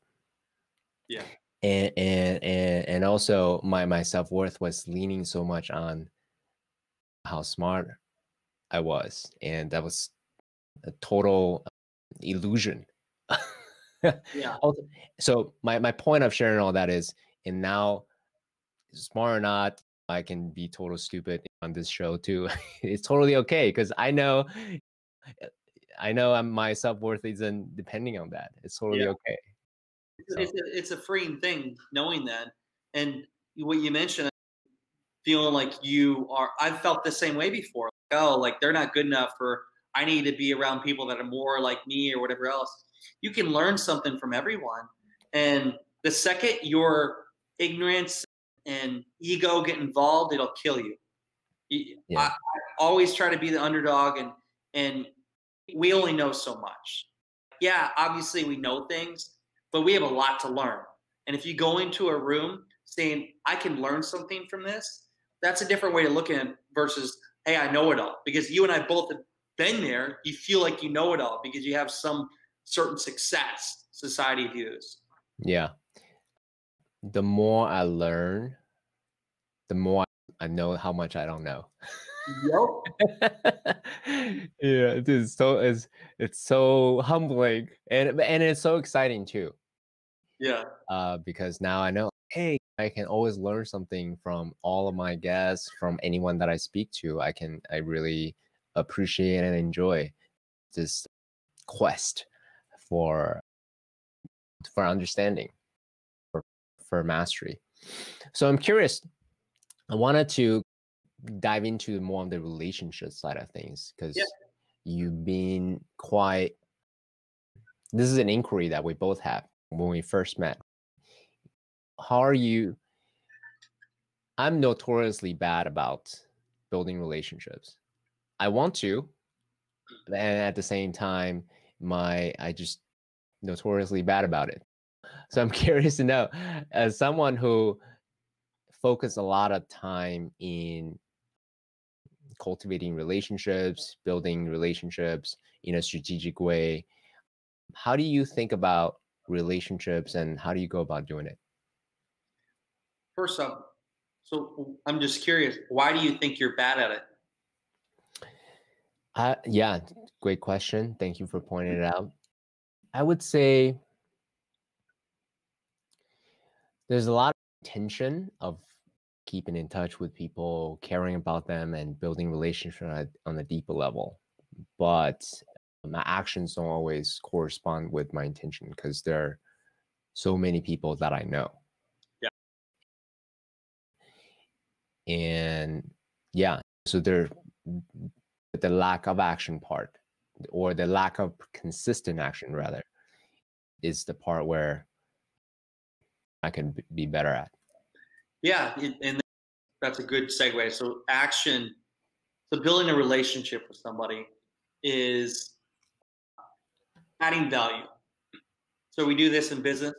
Yeah. And also my self-worth was leaning so much on how smart I was, and that was a total illusion. Yeah. So my point of sharing all that is, and now, smart or not, I can be total stupid on this show too. It's totally okay, because I know my self-worth isn't depending on that. It's totally okay. So It's a freeing thing knowing that. And what you mentioned, feeling like you are, I've felt the same way before. Like, oh, like they're not good enough, or I need to be around people that are more like me or whatever else. You can learn something from everyone. And the second your ignorance and ego get involved, it'll kill you. yeah, I always try to be the underdog, and we only know so much. Yeah, obviously we know things, but we have a lot to learn. And if you go into a room saying, I can learn something from this, that's a different way to look at it versus, hey, I know it all. Because you and I both have been there. You feel like you know it all because you have some certain success society views. yeah. The more I learn, the more I know how much I don't know. Yep. Yeah, it's so humbling, and it's so exciting too. Yeah. Because now I know, hey, I can always learn something from all of my guests, from anyone that I speak to. I really appreciate and enjoy this quest for understanding, for mastery. So I'm curious. I wanted to dive into more on the relationship side of things, Yeah. because you've been quite. This is an inquiry that we both have when we first met. How are you? I'm notoriously bad about building relationships. I want to, and at the same time, I just notoriously bad about it. So I'm curious to know, as someone who focused a lot of time in cultivating relationships, building relationships in a strategic way, how do you think about relationships, and how do you go about doing it? First up, so I'm just curious, why do you think you're bad at it? Yeah, great question. Thank you for pointing it out. I would say there's a lot of tension of keeping in touch with people, caring about them, and building relationships on a deeper level. But my actions don't always correspond with my intention, because there are so many people that I know. Yeah. And yeah, so the lack of action part, or the lack of consistent action rather, is the part where I can be better at. Yeah, and that's a good segue. So action, so building a relationship with somebody is adding value. So we do this in business,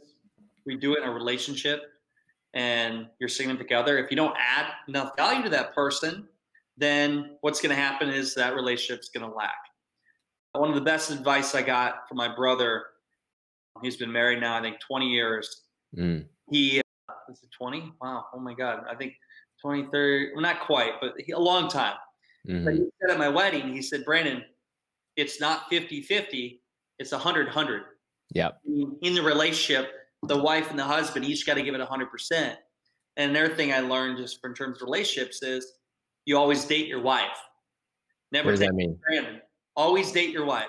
we do it in a relationship, and your significant other. If you don't add enough value to that person, then what's going to happen is that relationship's going to lack. One of the best advice I got from my brother, he's been married now, I think 20 years. He, is it 20? Wow. Oh my God. I think 20, 30, well, not quite, but a long time. But he said at my wedding, he said, Brandon, it's not 50-50, it's 100-100. Yep. In the relationship, the wife and the husband each got to give it 100%. And another thing I learned just in terms of relationships is You always date your wife. What Never does take that them mean? for granted. Always date your wife.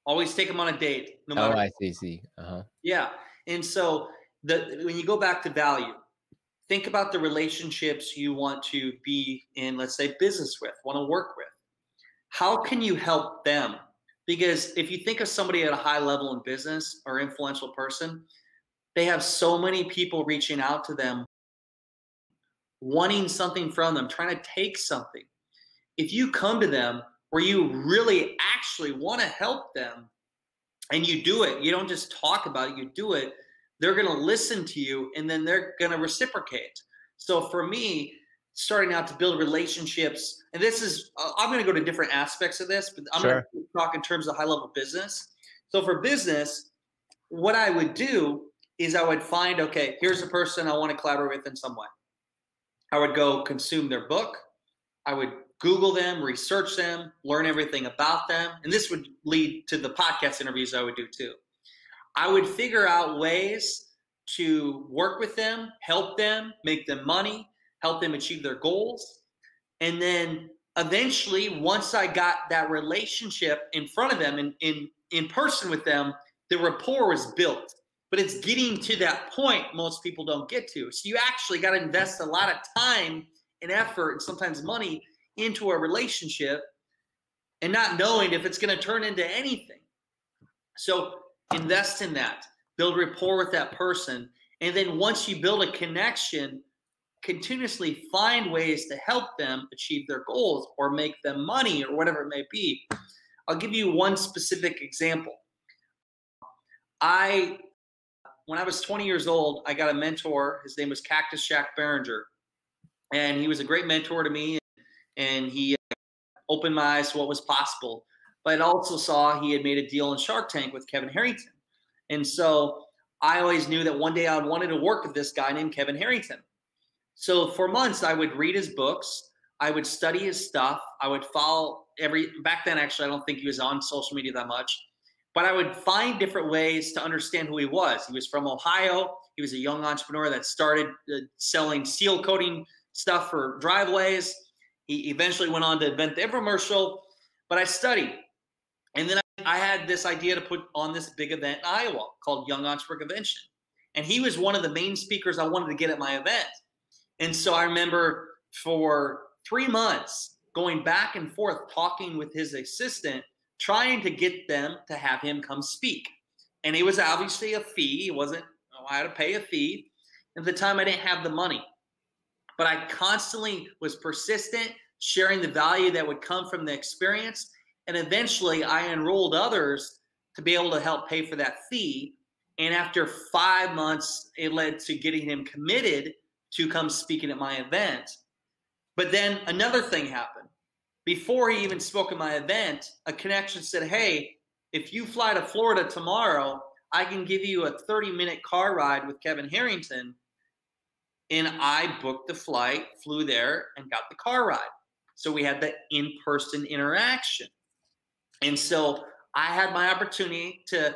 Always take them on a date, no Oh, matter. I see. Uh-huh. Yeah. And so when you go back to value, think about the relationships you want to be in, let's say, business with, want to work with. How can you help them? Because if you think of somebody at a high level in business or influential person, they have so many people reaching out to them, wanting something from them, trying to take something. If you come to them where you really actually want to help them and you do it, you don't just talk about it, you do it, they're going to listen to you and then they're going to reciprocate. So for me, starting out to build relationships, and this is, I'm going to go to different aspects of this, but I'm going Sure. to talk in terms of high level business. So for business, what I would do is I would find, okay, here's a person I want to collaborate with in some way. I would go consume their book. I would Google them, research them, learn everything about them. And this would lead to the podcast interviews I would do too. I would figure out ways to work with them, help them, make them money, help them achieve their goals. And then eventually, once I got that relationship in front of them and in person with them, the rapport was built. But it's getting to that point most people don't get to. So you actually got to invest a lot of time and effort and sometimes money into a relationship and not knowing if it's going to turn into anything. So invest in that, build rapport with that person. And then once you build a connection, continuously find ways to help them achieve their goals or make them money or whatever it may be. I'll give you one specific example. When I was 20 years old, I got a mentor. His name was Cactus Jack Behringer. And he was a great mentor to me. And he opened my eyes to what was possible. But I also saw he had made a deal in Shark Tank with Kevin Harrington. And so I always knew that one day I wanted to work with this guy named Kevin Harrington. So for months, I would read his books. I would study his stuff. I would follow back then, actually, I don't think he was on social media that much. But I would find different ways to understand who he was. He was from Ohio. He was a young entrepreneur that started selling seal coating stuff for driveways. He eventually went on to invent the infomercial. But I studied. And then I had this idea to put on this big event in Iowa called Young Entrepreneur Convention. And he was one of the main speakers I wanted to get at my event. And so I remember for 3 months going back and forth talking with his assistant, trying to get them to have him come speak. And it was obviously a fee. It wasn't, I had to pay a fee. At the time, I didn't have the money. But I constantly was persistent, sharing the value that would come from the experience. And eventually, I enrolled others to be able to help pay for that fee. And after 5 months, it led to getting him committed to come speaking at my event. But then another thing happened. Before he even spoke at my event, a connection said, hey, if you fly to Florida tomorrow, I can give you a 30-minute car ride with Kevin Harrington. And I booked the flight, flew there, and got the car ride. So we had the in-person interaction. And so I had my opportunity to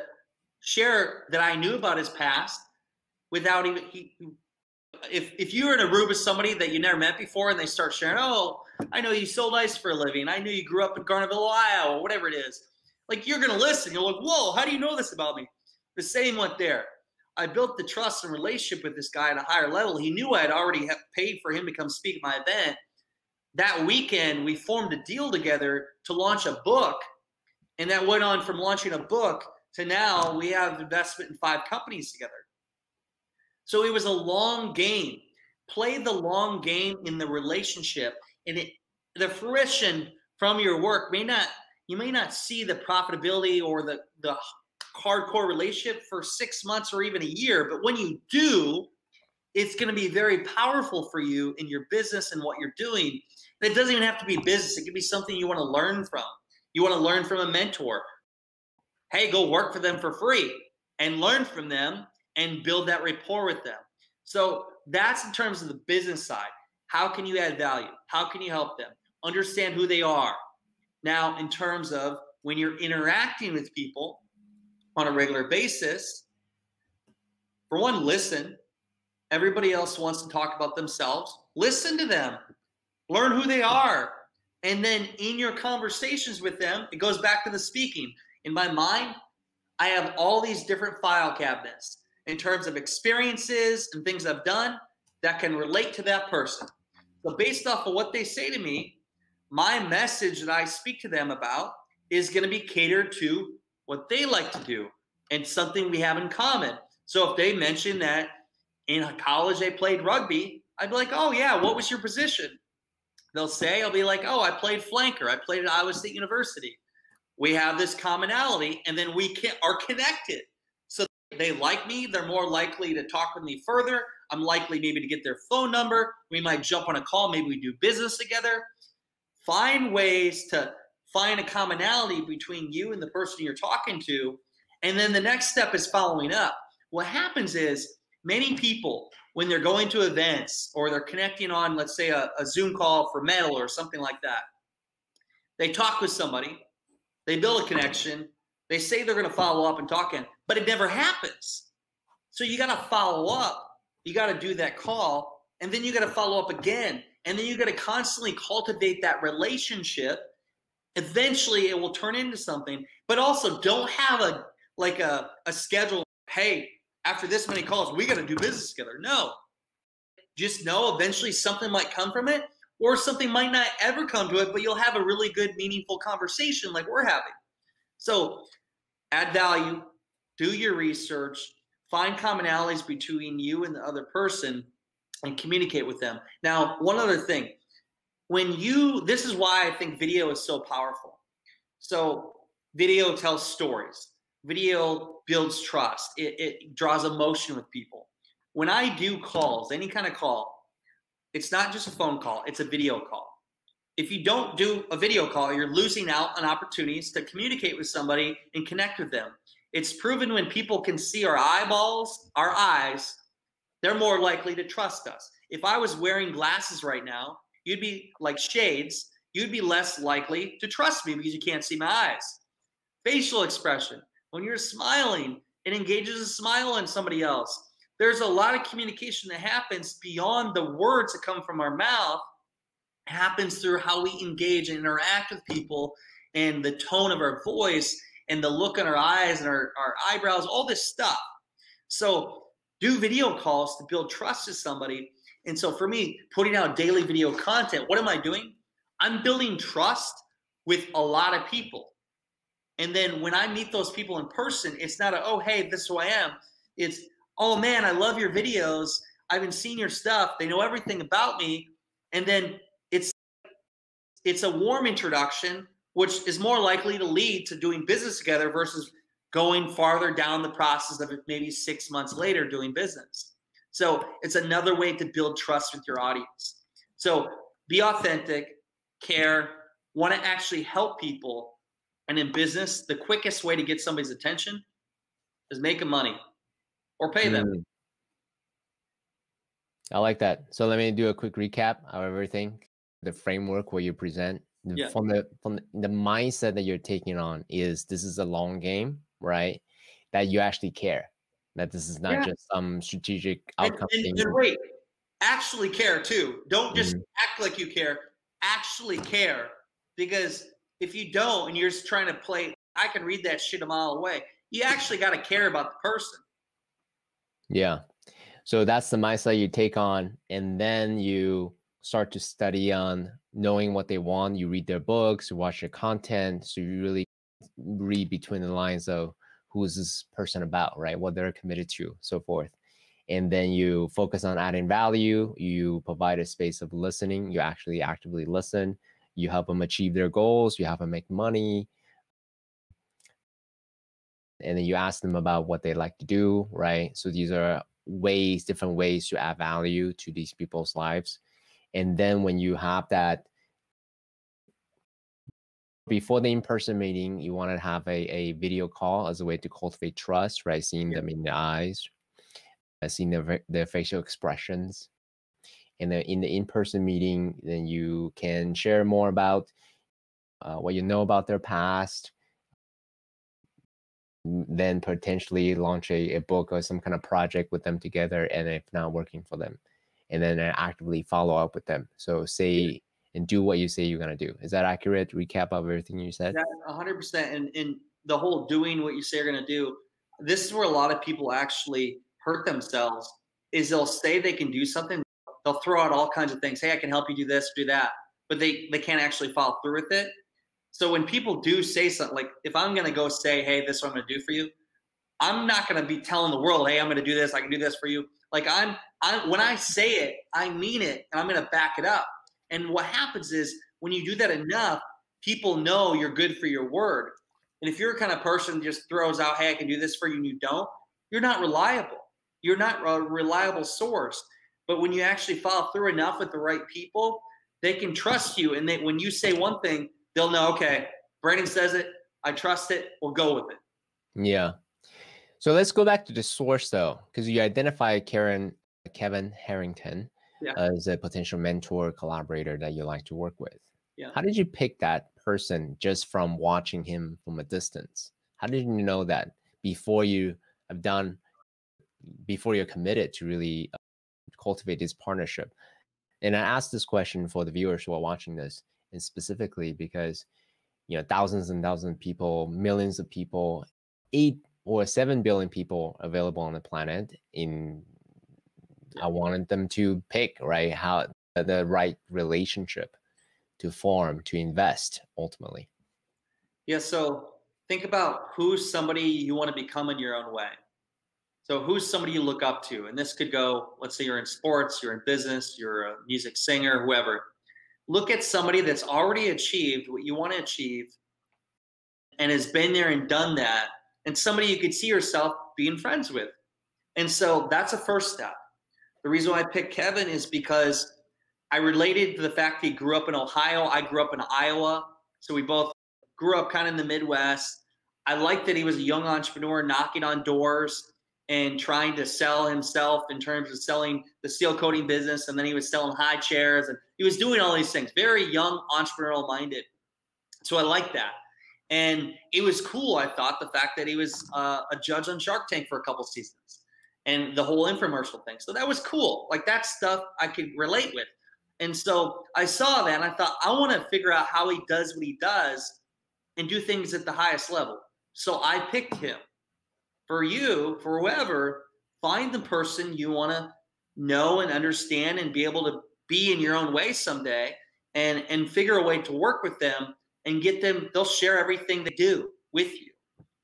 share that I knew about his past without even if you were in a room with somebody that you never met before and they start sharing, oh, I know you sold ice for a living. I knew you grew up in Garnerville, Ohio, or whatever it is. Like, you're going to listen. You're like, whoa, how do you know this about me? The same went there. I built the trust and relationship with this guy at a higher level. He knew I had already paid for him to come speak at my event. That weekend, we formed a deal together to launch a book. And that went on from launching a book to now we have investment in 5 companies together. So it was a long game. Play the long game in the relationship. And the fruition from your work you may not see the profitability or the hardcore relationship for 6 months or even a year. But when you do, it's going to be very powerful for you in your business and what you're doing. And it doesn't even have to be business. It can be something you want to learn from. You want to learn from a mentor. Hey, go work for them for free and learn from them and build that rapport with them. So that's in terms of the business side. How can you add value? How can you help them? Understand who they are. Now, in terms of when you're interacting with people on a regular basis, for one, listen. Everybody else wants to talk about themselves. Listen to them. Learn who they are. And then in your conversations with them, it goes back to the speaking. In my mind, I have all these different file cabinets in terms of experiences and things I've done that can relate to that person. So based off of what they say to me, my message that I speak to them about is going to be catered to what they like to do and something we have in common. So if they mention that in college they played rugby, I'd be like, oh yeah, what was your position? They'll say, I'll be like, oh, I played flanker. I played at Iowa State University. We have this commonality, and then we are connected. So they like me. They're more likely to talk with me further. I'm likely maybe to get their phone number. We might jump on a call. Maybe we do business together. Find ways to find a commonality between you and the person you're talking to. And then the next step is following up. What happens is many people, when they're going to events or they're connecting on, let's say, a Zoom call for metal or something like that, they talk with somebody, they build a connection, they say they're going to follow up and talk in, but it never happens. So you got to follow up. You got to do that call, and then you got to follow up again, and then you got to constantly cultivate that relationship. Eventually, it will turn into something, but also don't have a schedule. Hey, after this many calls, we got to do business together. No, just know eventually something might come from it, or something might not ever come to it, but you'll have a really good, meaningful conversation like we're having. So add value, do your research, find commonalities between you and the other person, and communicate with them. Now, one other thing, this is why I think video is so powerful. So video tells stories. Video builds trust. It draws emotion with people. When I do calls, any kind of call, it's not just a phone call, it's a video call. If you don't do a video call, you're losing out on opportunities to communicate with somebody and connect with them. It's proven when people can see our eyeballs, our eyes, they're more likely to trust us. If I was wearing glasses right now, you'd be like shades, you'd be less likely to trust me because you can't see my eyes. Facial expression. When you're smiling, it engages a smile in somebody else. There's a lot of communication that happens beyond the words that come from our mouth. It happens through how we engage and interact with people and the tone of our voice and the look in our eyes and our eyebrows, all this stuff. So do video calls to build trust with somebody. And so for me, putting out daily video content, what am I doing? I'm building trust with a lot of people. And then when I meet those people in person, it's not oh, hey, this is who I am. It's, oh man, I love your videos. I've been seeing your stuff. They know everything about me. And then it's a warm introduction, which is more likely to lead to doing business together versus going farther down the process of maybe 6 months later doing business. So it's another way to build trust with your audience. So be authentic, care, want to actually help people. And in business, the quickest way to get somebody's attention is making money or pay them. I like that. So let me do a quick recap of everything. The framework where you present from the mindset that you're taking on is this is a long game, right? That you actually care. That this is not just some strategic outcome thing. And wait, actually care too. Don't just act like you care. Actually care, because if you don't and you're just trying to play, I can read that shit a mile away. You actually got to care about the person. Yeah. So that's the mindset you take on. And then you start to study on knowing what they want. You read their books, you watch their content. So you really read between the lines of who is this person about, right? What they're committed to, so forth. And then you focus on adding value. You provide a space of listening. You actually actively listen. You help them achieve their goals. You help them make money. And then you ask them about what they like to do, right? So these are different ways to add value to these people's lives. And then when you have that, before the in-person meeting, you want to have a video call as a way to cultivate trust, right? Seeing them in the eyes, seeing their facial expressions. And then in the in-person meeting, then you can share more about what you know about their past, then potentially launch a book or some kind of project with them together, and if not working for them, and then actively follow up with them. So say and do what you say you're going to do. Is that accurate recap of everything you said? Yeah, 100%. And the whole doing what you say you're going to do, this is where a lot of people actually hurt themselves, is they'll say they can do something. They'll throw out all kinds of things. Hey, I can help you do this, do that. But they can't actually follow through with it. So when people do say something, like if I'm going to go say, hey, this is what I'm going to do for you, I'm not going to be telling the world, hey, I'm going to do this. I can do this for you. Like when I say it, I mean it, and I'm going to back it up. And what happens is when you do that enough, people know you're good for your word. And if you're a kind of person who just throws out, hey, I can do this for you, and you don't, you're not reliable. You're not a reliable source. But when you actually follow through enough with the right people, they can trust you. And when you say one thing, they'll know, okay, Brandon says it, I trust it, we'll go with it. Yeah. So let's go back to the source though, because you identify Kevin Harrington as a potential mentor, collaborator that you like to work with. Yeah. How did you pick that person just from watching him from a distance? How did you know that before you're committed to really cultivate this partnership? And I asked this question for the viewers who are watching this, and specifically because, thousands and thousands of people, millions of people, 8 or 7 billion people available on the planet. I wanted them to pick, right, how the right relationship to form, to invest ultimately. Yeah. So think about who's somebody you want to become in your own way. So who's somebody you look up to? And this could go, let's say you're in sports, you're in business, you're a music singer, whoever. Look at somebody that's already achieved what you want to achieve and has been there and done that, and somebody you could see yourself being friends with. And so that's a first step. The reason why I picked Kevin is because I related to the fact that he grew up in Ohio. I grew up in Iowa. So we both grew up kind of in the Midwest. I liked that he was a young entrepreneur knocking on doors and trying to sell himself in terms of selling the seal coating business. And then he was selling high chairs, and he was doing all these things, very young, entrepreneurial minded. So I liked that. And it was cool, I thought, the fact that he was a judge on Shark Tank for a couple seasons and the whole infomercial thing. So that was cool. Like, that stuff I could relate with. And so I saw that and I thought, I want to figure out how he does what he does and do things at the highest level. So I picked him. For you, for whoever, find the person you want to know and understand and be able to be in your own way someday, and figure a way to work with them and get them. They'll share everything they do with you.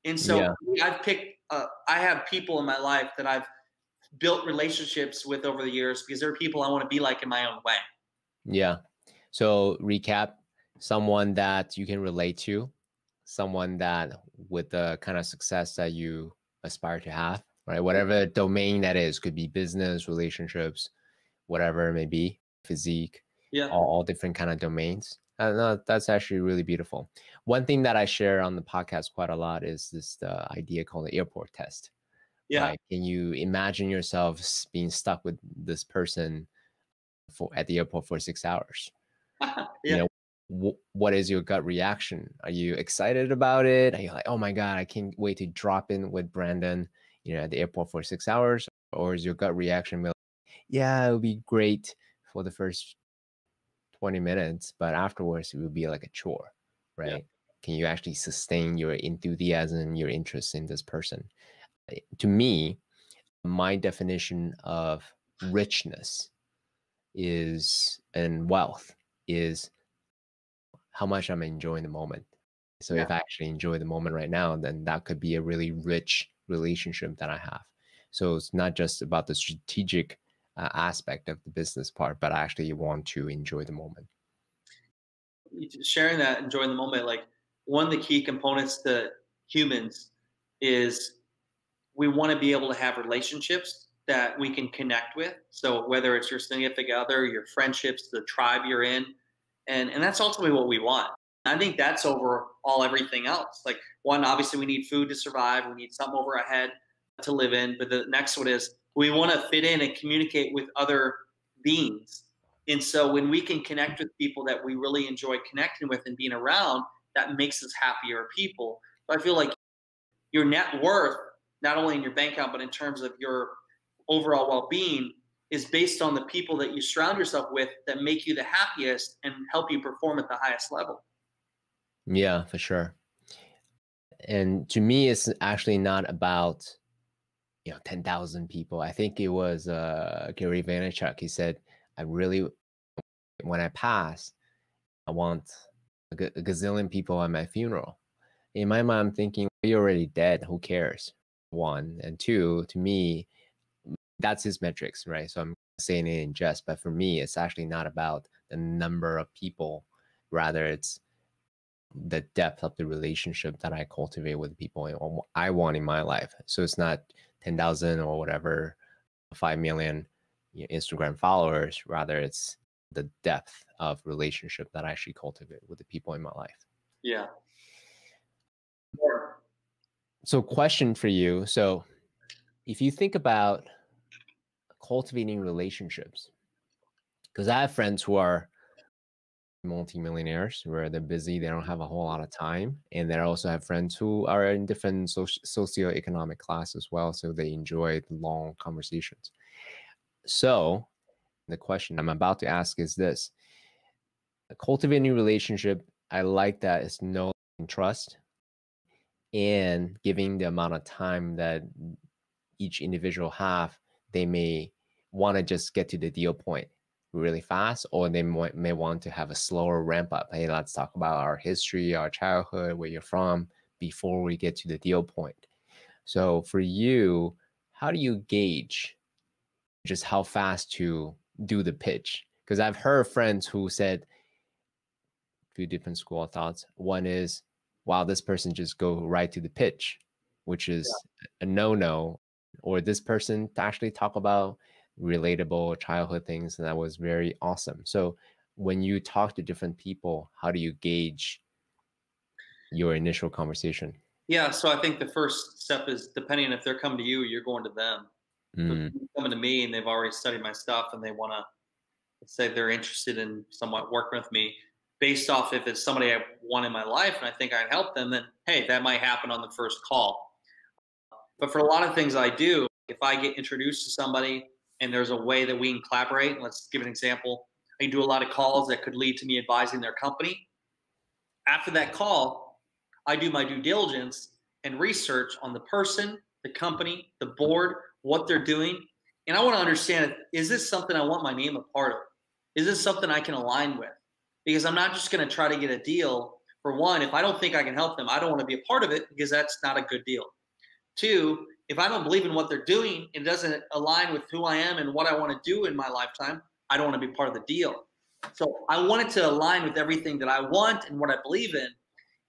And so I've picked, I have people in my life that I've built relationships with over the years because they're people I want to be like in my own way. Yeah. So recap, someone that you can relate to, someone that with the kind of success that you aspire to have, right? Whatever domain that is, could be business, relationships, whatever it may be, physique, all different kind of domains. No, that's actually really beautiful. One thing that I share on the podcast quite a lot is this idea called the airport test. Yeah. Right? Can you imagine yourself being stuck with this person at the airport for 6 hours? What is your gut reaction? Are you excited about it? Are you like, oh my God, I can't wait to drop in with Brandon, at the airport for 6 hours? Or is your gut reaction like, yeah, it would be great for the first 20 minutes, but afterwards it would be like a chore, right? Yeah. Can you actually sustain your enthusiasm, your interest in this person? To me, my definition of richness and wealth is how much I'm enjoying the moment. So if I actually enjoy the moment right now, then that could be a really rich relationship that I have. So it's not just about the strategic aspect of the business part, but I actually want to enjoy the moment. Sharing that, enjoying the moment, like one of the key components to humans is we want to be able to have relationships that we can connect with. So whether it's your significant other, your friendships, the tribe you're in, and that's ultimately what we want. I think that's over all everything else. Like, one, obviously we need food to survive. We need something over our head to live in. But the next one is we want to fit in and communicate with other beings. And so when we can connect with people that we really enjoy connecting with and being around, that makes us happier people. So I feel like your net worth, not only in your bank account, but in terms of your overall well-being, is based on the people that you surround yourself with that make you the happiest and help you perform at the highest level. Yeah, for sure. And to me, it's actually not about 10,000 people. I think it was Gary Vaynerchuk. He said, I really, when I pass, I want a gazillion people at my funeral. In my mind, I'm thinking, you're already dead. Who cares? One. And two, to me, that's his metrics, right? So I'm saying it in jest, but for me, it's actually not about the number of people. Rather, it's the depth of the relationship that I cultivate with people and what I want in my life. So it's not 10,000 or whatever, 5 million Instagram followers. Rather, it's the depth of relationship that I actually cultivate with the people in my life. Yeah. So question for you. So if you think about cultivating relationships, because I have friends who are multimillionaires where they're busy, they don't have a whole lot of time, and they also have friends who are in different socioeconomic class as well, so they enjoy long conversations. So the question I'm about to ask is this: cultivating relationship, I like that it's no trust and giving the amount of time that each individual have, they may want to just get to the deal point really fast, or they may want to have a slower ramp up. Hey, let's talk about our history, our childhood, where you're from, before we get to the deal point. So for you, how do you gauge just how fast to do the pitch? Because I've heard friends who said two different school of thoughts. One is, wow, this person just go right to the pitch, which is a no-no. Or this person to actually talk about relatable childhood things, and that was very awesome. So when you talk to different people, how do you gauge your initial conversation? Yeah, so I think the first step is, depending on if they're coming to you, you're going to them. So if they're coming to me and they've already studied my stuff and they want to, let's say they're interested in somewhat working with me, based off if it's somebody I want in my life and I think I'd help them, then hey, that might happen on the first call. But for a lot of things I do, if I get introduced to somebody and there's a way that we can collaborate, let's give an example. I do a lot of calls that could lead to me advising their company. After that call, I do my due diligence and research on the person, the company, the board, what they're doing. And I want to understand, is this something I want my name a part of? Is this something I can align with? Because I'm not just going to try to get a deal. For one, if I don't think I can help them, I don't want to be a part of it, because that's not a good deal. Two, if I don't believe in what they're doing, it doesn't align with who I am and what I want to do in my lifetime, I don't want to be part of the deal. So I want it to align with everything that I want and what I believe in.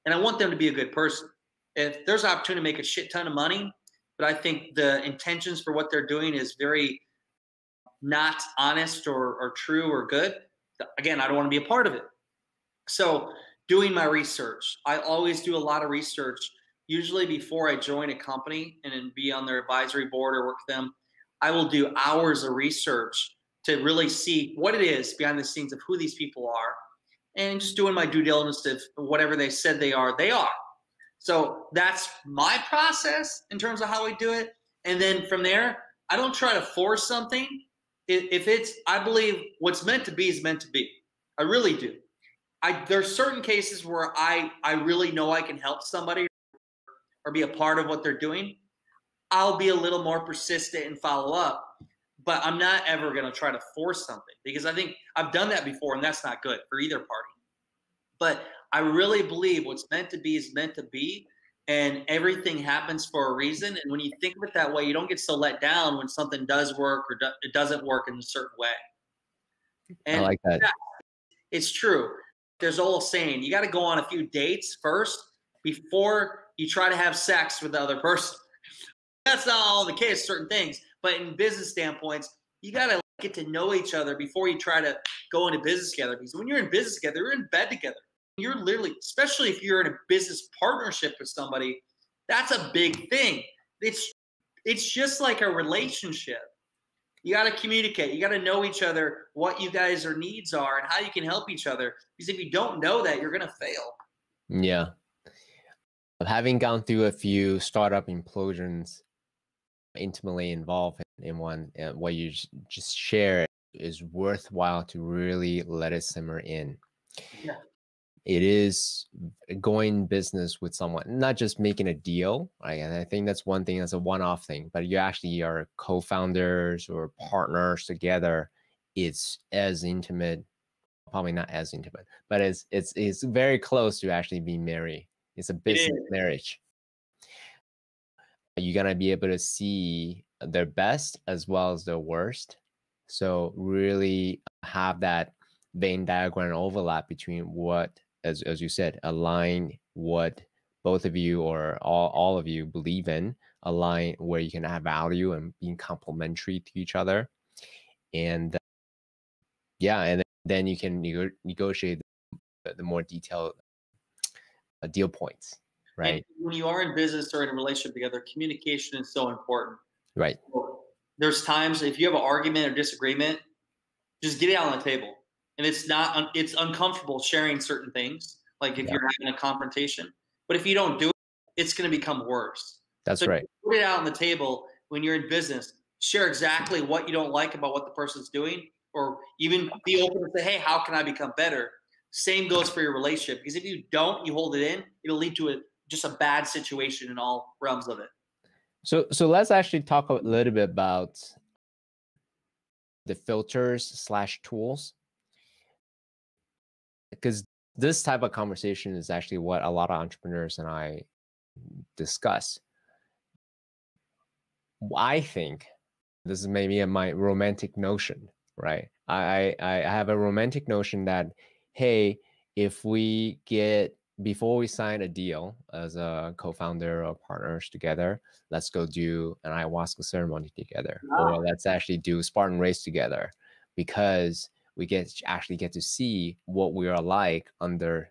And I want them to be a good person. If there's an opportunity to make a shit ton of money, but I think the intentions for what they're doing is very not honest or true or good, again, I don't want to be a part of it. So doing my research, I always do a lot of research, usually before I join a company and then be on their advisory board or work with them. I will do hours of research to really see what it is behind the scenes of who these people are, and just doing my due diligence of whatever they said they are, they are. So that's my process in terms of how we do it. And then from there, I don't try to force something. If it's, I believe what's meant to be is meant to be. I really do. There's certain cases where I really know I can help somebody or be a part of what they're doing. I'll be a little more persistent and follow up, but I'm not ever going to try to force something, because I think I've done that before and that's not good for either party. But I really believe what's meant to be is meant to be, and everything happens for a reason. And when you think of it that way, you don't get so let down when something does work or it doesn't work in a certain way. And I like that. yeah, it's true. There's an old saying, you got to go on a few dates first before you try to have sex with the other person. That's not all the case, certain things. But in business standpoints, you got to get to know each other before you try to go into business together. Because when you're in business together, you're in bed together. You're literally, especially if you're in a business partnership with somebody, that's a big thing. It's just like a relationship. You got to communicate. You got to know each other, what you guys' needs are and how you can help each other. Because if you don't know that, you're going to fail. Yeah. Having gone through a few startup implosions, intimately involved in one, what you just share is worthwhile to really let it simmer in. Yeah. It is going business with someone, not just making a deal, right? And I think that's one thing, that's a one-off thing, but you actually are co-founders or partners together. It's as intimate, probably not as intimate, but it's very close to actually being married. It's a business marriage. You're gonna be able to see their best as well as their worst. So really have that Venn diagram overlap between what, as you said, align what both of you or all of you believe in, align where you can add value and being complementary to each other. And yeah, and then you can negotiate the more detailed deal points, right? And when you are in business or in a relationship together, communication is so important. Right. There's times if you have an argument or disagreement, just get it out on the table. And it's uncomfortable sharing certain things, like if you're having a confrontation. But if you don't do it, it's going to become worse. That's so right. Put it out on the table when you're in business. Share exactly what you don't like about what the person's doing, or even be open and say, hey, how can I become better? Same goes for your relationship. Because if you don't, you hold it in, it'll lead to just a bad situation in all realms of it. So let's actually talk a little bit about the filters / tools, because this type of conversation is actually what a lot of entrepreneurs and I discuss. I think this is maybe my romantic notion, right? I have a romantic notion that, hey, if we get, before we sign a deal as a co-founder or partners together, let's go do an ayahuasca ceremony together, or let's actually do Spartan race together, because we actually get to see what we are like under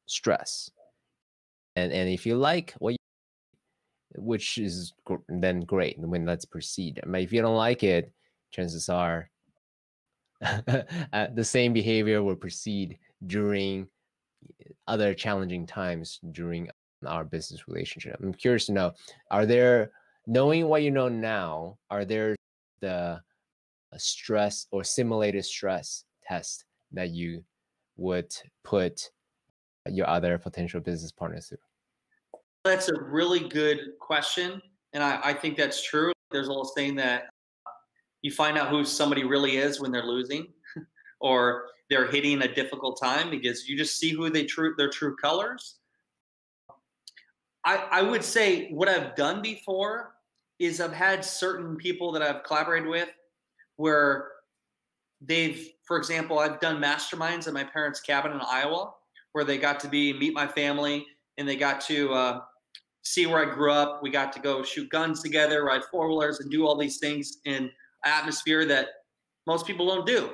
stress. And if you like what which is then great. When let's proceed. I mean, if you don't like it, chances are the same behavior will proceed during other challenging times during our business relationship. I'm curious to know, are there, knowing what you know now, are there the stress or simulated stress test that you would put your other potential business partners through? That's a really good question. And I think that's true. There's a little saying that you find out who somebody really is when they're losing or they're hitting a difficult time, because you just see who their true colors. I would say what I've done before is I've had certain people that I've collaborated with where for example, I've done masterminds at my parents' cabin in Iowa, where they got to meet my family, and they got to see where I grew up. We got to go shoot guns together, ride 4-wheelers, and do all these things in an atmosphere that most people don't do.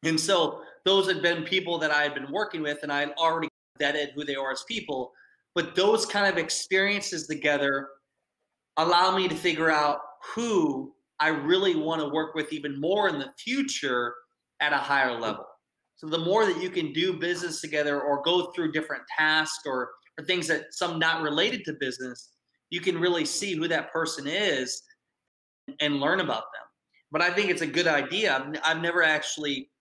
And so those had been people that I had been working with, and I had already vetted who they are as people. But those kind of experiences together allow me to figure out who I really want to work with even more in the future at a higher level. So the more that you can do business together or go through different tasks or things that some not related to business, you can really see who that person is and learn about them. But I think it's a good idea. I've never actually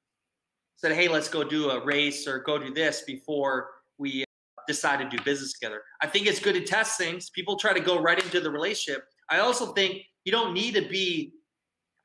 said, hey, let's go do a race or go do this before we decide to do business together. I think it's good to test things. People try to go right into the relationship. I also think you don't need to be,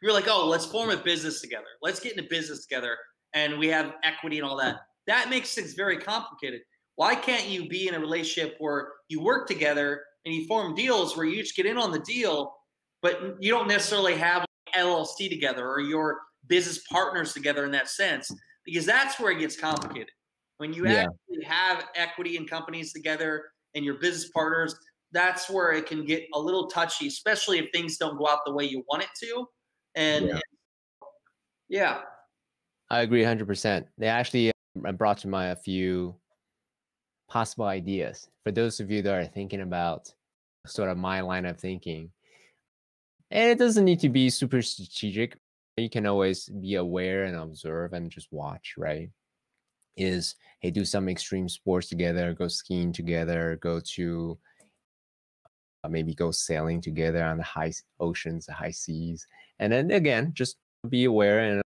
you're like, oh, let's form a business together. Let's get into business together. And we have equity and all that. That makes things very complicated. Why can't you be in a relationship where you work together and you form deals where you each get in on the deal, but you don't necessarily have LLC together or your business partners together in that sense? Because that's where it gets complicated. When you actually have equity in companies together and your business partners, that's where it can get a little touchy, especially if things don't go out the way you want it to. And yeah. I agree 100%. They actually brought to mind a few possible ideas for those of you that are thinking about sort of my line of thinking. And it doesn't need to be super strategic. You can always be aware and observe and just watch, right? Is, hey, do some extreme sports together, go skiing together, go to maybe go sailing together on the high oceans, the high seas. And then again, just be aware and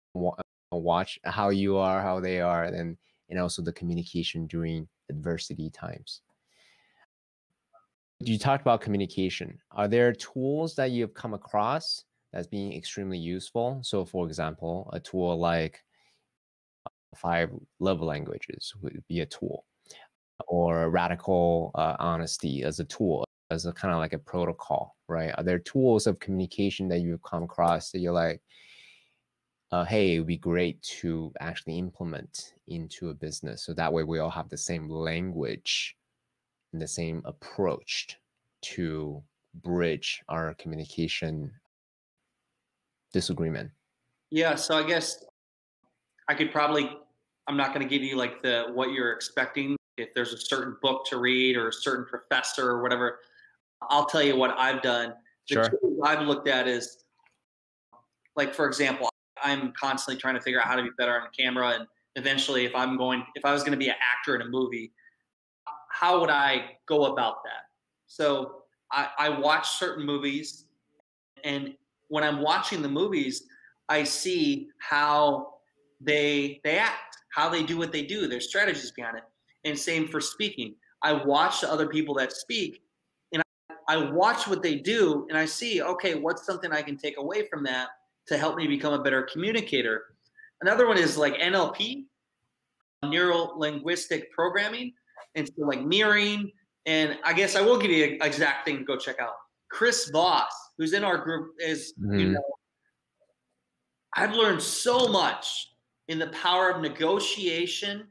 watch how you are, how they are, and also the communication during adversity times. You talked about communication. Are there tools that you've come across that's being extremely useful? So for example, a tool like 5 love languages would be a tool, or radical honesty as a tool, as a kind of like a protocol, right? Are there tools of communication that you've come across that you're like, hey, it would be great to actually implement into a business, so that way we all have the same language and the same approach to bridge our communication disagreement? Yeah, so I guess I could probably, I'm not going to give you like what you're expecting. If there's a certain book to read or a certain professor or whatever, I'll tell you what I've done. The Sure. tools I've looked at is, like, for example, I'm constantly trying to figure out how to be better on camera. And eventually, if I was going to be an actor in a movie, how would I go about that? So I watch certain movies, and when I'm watching the movies, I see how they act, how they do what they do, their strategies behind it. And same for speaking. I watch the other people that speak, and I watch what they do, and I see, okay, what's something I can take away from that to help me become a better communicator. Another one is like NLP, neuro linguistic programming, and so like mirroring. And I guess I will give you an exact thing to go check out. Chris Voss, who's in our group, is, you know, I've learned so much in the power of negotiation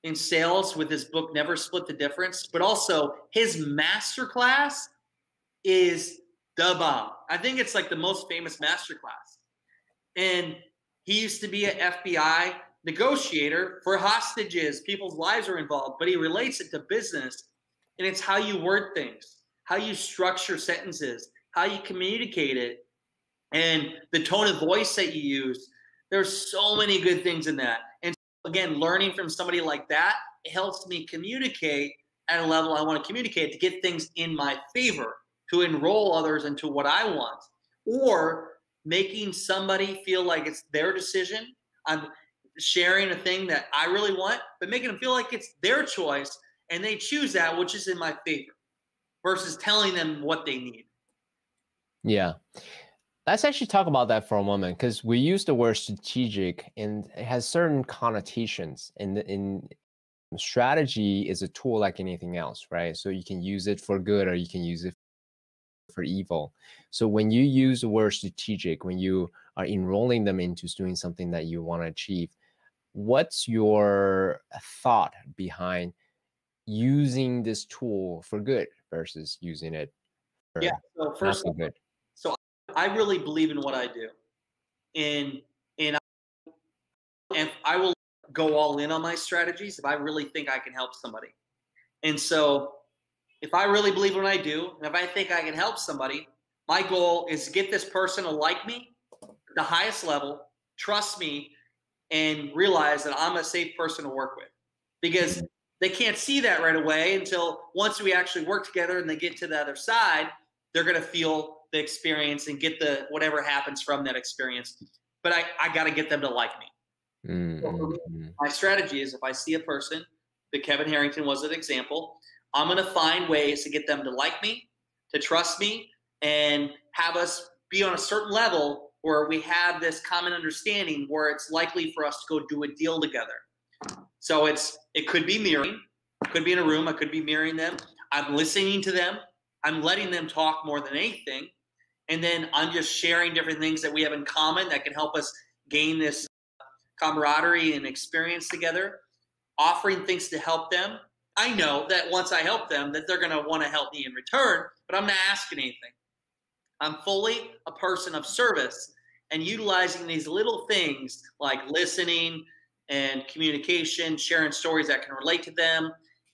in sales with his book, Never Split the Difference, but also his masterclass is the bomb. I think it's like the most famous masterclass. And he used to be an FBI negotiator for hostages. People's lives are involved, but he relates it to business. And it's how you word things, how you structure sentences, how you communicate it, and the tone of voice that you use. There's so many good things in that. And again, learning from somebody like that, it helps me communicate at a level I want to communicate, to get things in my favor, to enroll others into what I want, or making somebody feel like it's their decision. I'm sharing a thing that I really want, but making them feel like it's their choice and they choose that, which is in my favor, versus telling them what they need. Yeah. Let's actually talk about that for a moment, because we use the word strategic and it has certain connotations. In strategy is a tool like anything else, right? So you can use it for good or you can use it for evil. So when you use the word strategic, when you are enrolling them into doing something that you want to achieve, what's your thought behind using this tool for good versus using it for So not first, so good? so I really believe in what I do, and I will go all in on my strategies if I really think I can help somebody. And so if I really believe in what I do, and if I think I can help somebody, my goal is to get this person to like me at the highest level, trust me, and realize that I'm a safe person to work with. Because they can't see that right away until once we actually work together and they get to the other side, they're going to feel the experience and get the whatever happens from that experience. But I got to get them to like me. So my strategy is, if I see a person, that Kevin Harrington was an example, I'm going to find ways to get them to like me, to trust me, and have us be on a certain level where we have this common understanding where it's likely for us to go do a deal together. So it could be mirroring. It could be in a room. I could be mirroring them. I'm listening to them. I'm letting them talk more than anything. And then I'm just sharing different things that we have in common that can help us gain this camaraderie and experience together, offering things to help them. I know that once I help them, that they're going to want to help me in return, but I'm not asking anything. I'm fully a person of service, and utilizing these little things like listening and communication, sharing stories that can relate to them,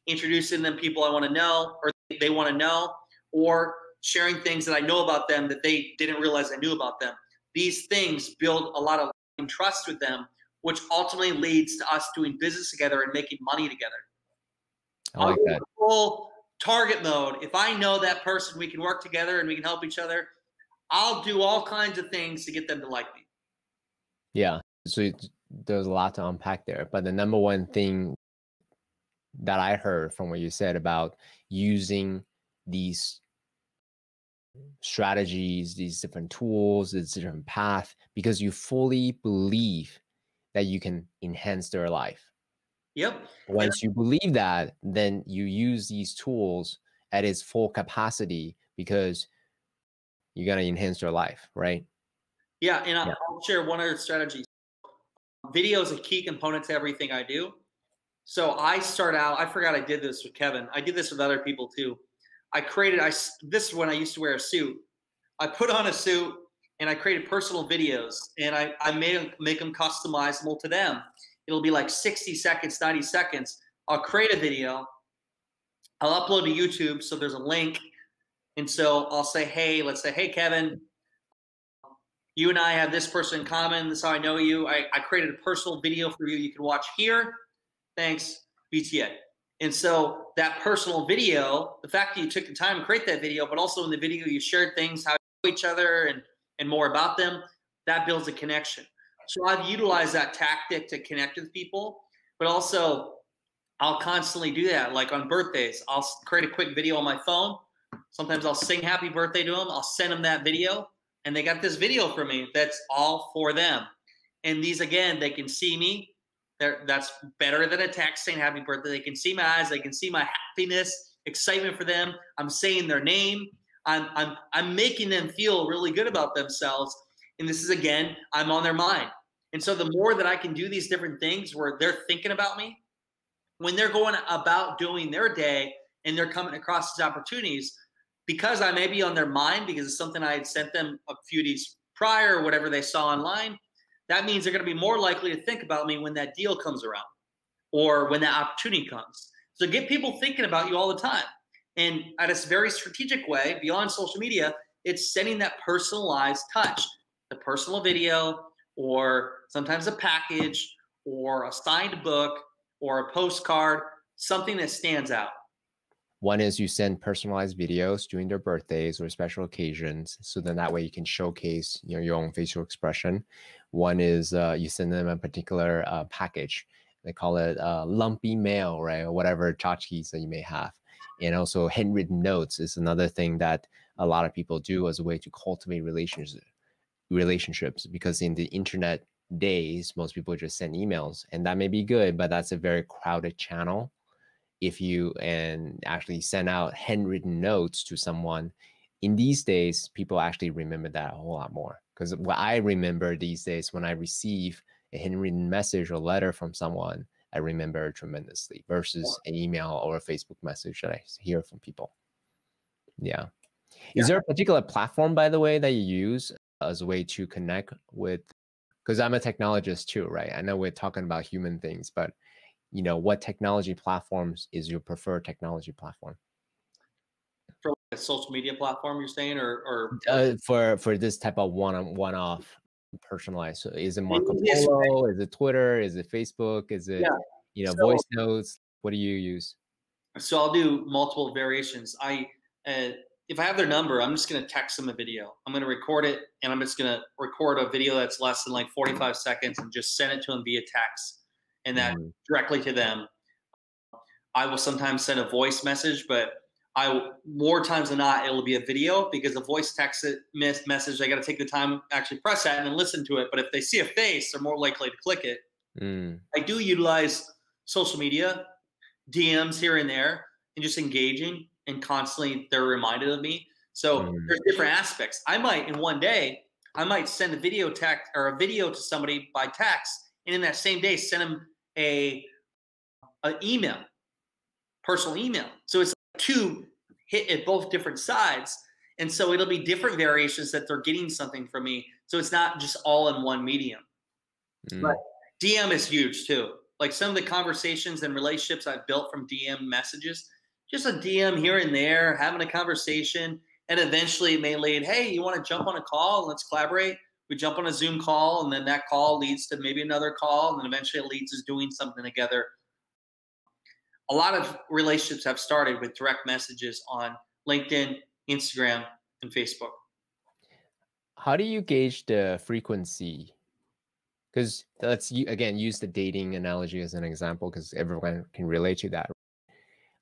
introducing them people I want to know or they want to know, or sharing things that I know about them that they didn't realize I knew about them. These things build a lot of trust with them, which ultimately leads to us doing business together and making money together. I like that. Full target mode. If I know that person, we can work together and we can help each other, I'll do all kinds of things to get them to like me. Yeah. So there's a lot to unpack there. But the number one thing that I heard from what you said about using these strategies, these different tools, this different path, because you fully believe that you can enhance their life. Yep. Once you believe that, then you use these tools at its full capacity because you're going to enhance their life, right? Yeah. And I'll share one other strategy. Video is a key component to everything I do. So I start out, I forgot I did this with Kevin. I did this with other people too. This is when I used to wear a suit. I put on a suit and I created personal videos, and I make them customizable to them. It'll be like 60 seconds, 90 seconds. I'll create a video. I'll upload to YouTube. So there's a link. And so I'll say, hey, let's say, hey, Kevin, you and I have this person in common. This is how I know you. I created a personal video for you. You can watch here. Thanks, BTA. And so that personal video, the fact that you took the time to create that video, but also in the video you shared things, how you know each other and more about them, that builds a connection. So I've utilized that tactic to connect with people, but also I'll constantly do that. Like on birthdays, I'll create a quick video on my phone. Sometimes I'll sing happy birthday to them. I'll send them that video, and they got this video from me that's all for them. And these, again, they can see me. That's better than a text saying happy birthday. They can see my eyes. They can see my happiness, excitement for them. I'm saying their name. I'm making them feel really good about themselves. And this is, again, I'm on their mind. And so the more that I can do these different things where they're thinking about me, when they're going about doing their day and they're coming across these opportunities, because I may be on their mind because it's something I had sent them a few days prior or whatever they saw online, that means they're going to be more likely to think about me when that deal comes around or when that opportunity comes. So get people thinking about you all the time. And at a very strategic way, beyond social media, it's sending that personalized touch, the personal video, or sometimes a package, or a signed book, or a postcard, something that stands out. One is you send personalized videos during their birthdays or special occasions. So then that way you can showcase your own facial expression. One is you send them a particular package. They call it lumpy mail, right? Or whatever tchotchkes that you may have. And also handwritten notes is another thing that a lot of people do as a way to cultivate relationships, because in the internet days, most people just send emails, and that may be good, but that's a very crowded channel. If you actually send out handwritten notes to someone, in these days, people actually remember that a whole lot more. Because what I remember these days, when I receive a handwritten message or letter from someone, I remember tremendously versus an email or a Facebook message that I hear from people. Yeah. Is there a particular platform, by the way, that you use as a way to connect with? Because I'm a technologist too, right? I know we're talking about human things, but what technology platforms is your preferred technology platform? For a social media platform, you're saying, or for this type of one-off personalized? So is it Marco Polo? Is it Twitter? Is it Facebook? Is it voice notes? What do you use? So I'll do multiple variations. If I have their number, I'm just going to text them a video. I'm going to record it, and I'm just going to record a video that's less than like 45 seconds and just send it to them via text, and that directly to them. I will sometimes send a voice message, but more times than not, it'll be a video, because a voice text message, I got to take the time to actually press that and then listen to it. But if they see a face, they're more likely to click it. I do utilize social media, DMs here and there, and just engaging, and constantly they're reminded of me. So there's different aspects. I might, in one day, send a video text or a video to somebody by text, and in that same day send them an email, personal email. So it's like two hit at both different sides. And so it'll be different variations that they're getting something from me. So it's not just all in one medium. But DM is huge too. Like some of the conversations and relationships I've built from DM messages, just a DM here and there, having a conversation, and eventually it may lead, hey, you want to jump on a call? Let's collaborate. We jump on a Zoom call, and then that call leads to maybe another call, and then eventually it leads to doing something together. a lot of relationships have started with direct messages on LinkedIn, Instagram, and Facebook. How do you gauge the frequency? Because let's again use the dating analogy as an example, because everyone can relate to that.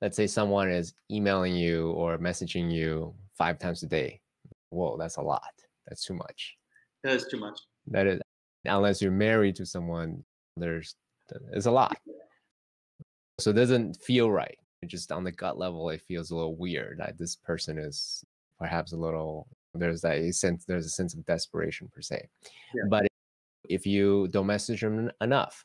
Let's say someone is emailing you or messaging you 5 times a day. Whoa, that's a lot. That's too much. That is too much. That is, unless you're married to someone, it's a lot. So it doesn't feel right. Just on the gut level, it feels a little weird that this person is perhaps a little, there's a sense of desperation per se. Yeah. But if you don't message them enough,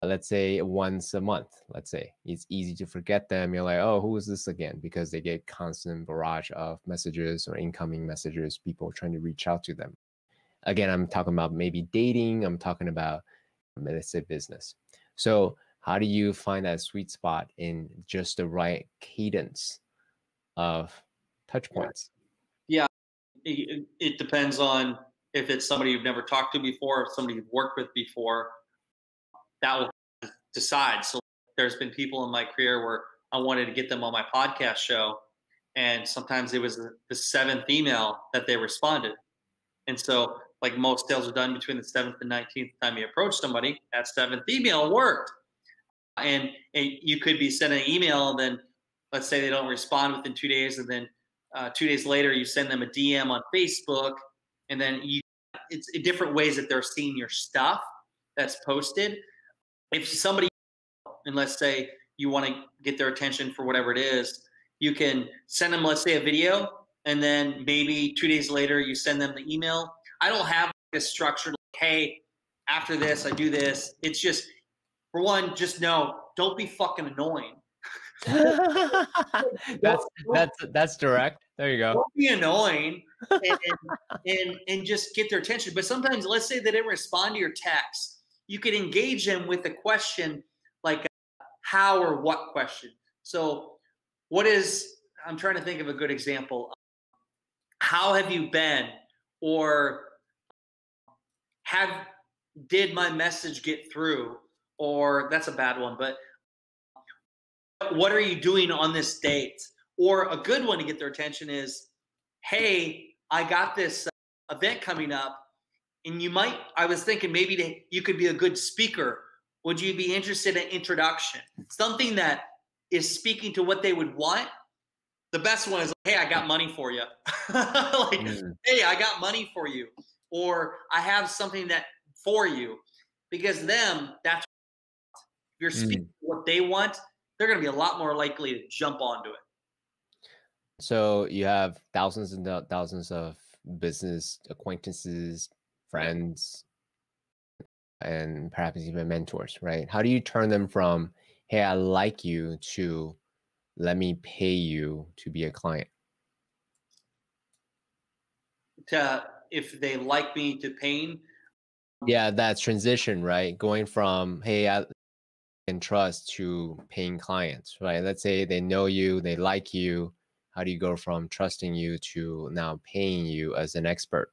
let's say once a month, let's say, it's easy to forget them. You're like, oh, who is this again? Because they get constant barrage of messages or incoming messages, people trying to reach out to them. Again, I'm talking about maybe dating. I'm talking about, let's say, business. So how do you find that sweet spot in just the right cadence of touch points? Yeah, it depends on if it's somebody you've never talked to before, or somebody you've worked with before. That will decide. So there's been people in my career where I wanted to get them on my podcast show, and sometimes it was the 7th email that they responded. And so, like, most sales are done between the 7th and 19th time you approach somebody. That 7th email worked. And you could be sending an email, and then let's say they don't respond within 2 days, and then 2 days later you send them a DM on Facebook, and then it's in different ways that they're seeing your stuff that's posted. If somebody, and let's say you want to get their attention for whatever it is, you can send them, let's say, a video, and then maybe 2 days later you send them the email. I don't have a structured, like, hey, after this I do this. It's just, for one, just know, don't be fucking annoying. that's direct. There you go. Don't be annoying, and just get their attention. But sometimes, let's say they didn't respond to your text, you could engage them with a question like how or what question. So I'm trying to think of a good example. How have you been? Or did my message get through? Or that's a bad one, but what are you doing on this date? Or a good one to get their attention is, hey, I got this event coming up, and I was thinking maybe you could be a good speaker. Would you be interested in introduction? Something that is speaking to what they would want. The best one is, hey, I got money for you. Hey, I got money for you. Or I have something that for you. Because that's, if you're speaking to what they want, they're going to be a lot more likely to jump onto it. So you have thousands and thousands of business acquaintances, friends, and perhaps even mentors, right? How do you turn them from, hey, I like you, to let me pay you to be a client? If they like me, to paying. Yeah, that transition, right? Going from, hey, I can trust, to paying clients, right? Let's say they know you, they like you. How do you go from trusting you to now paying you as an expert?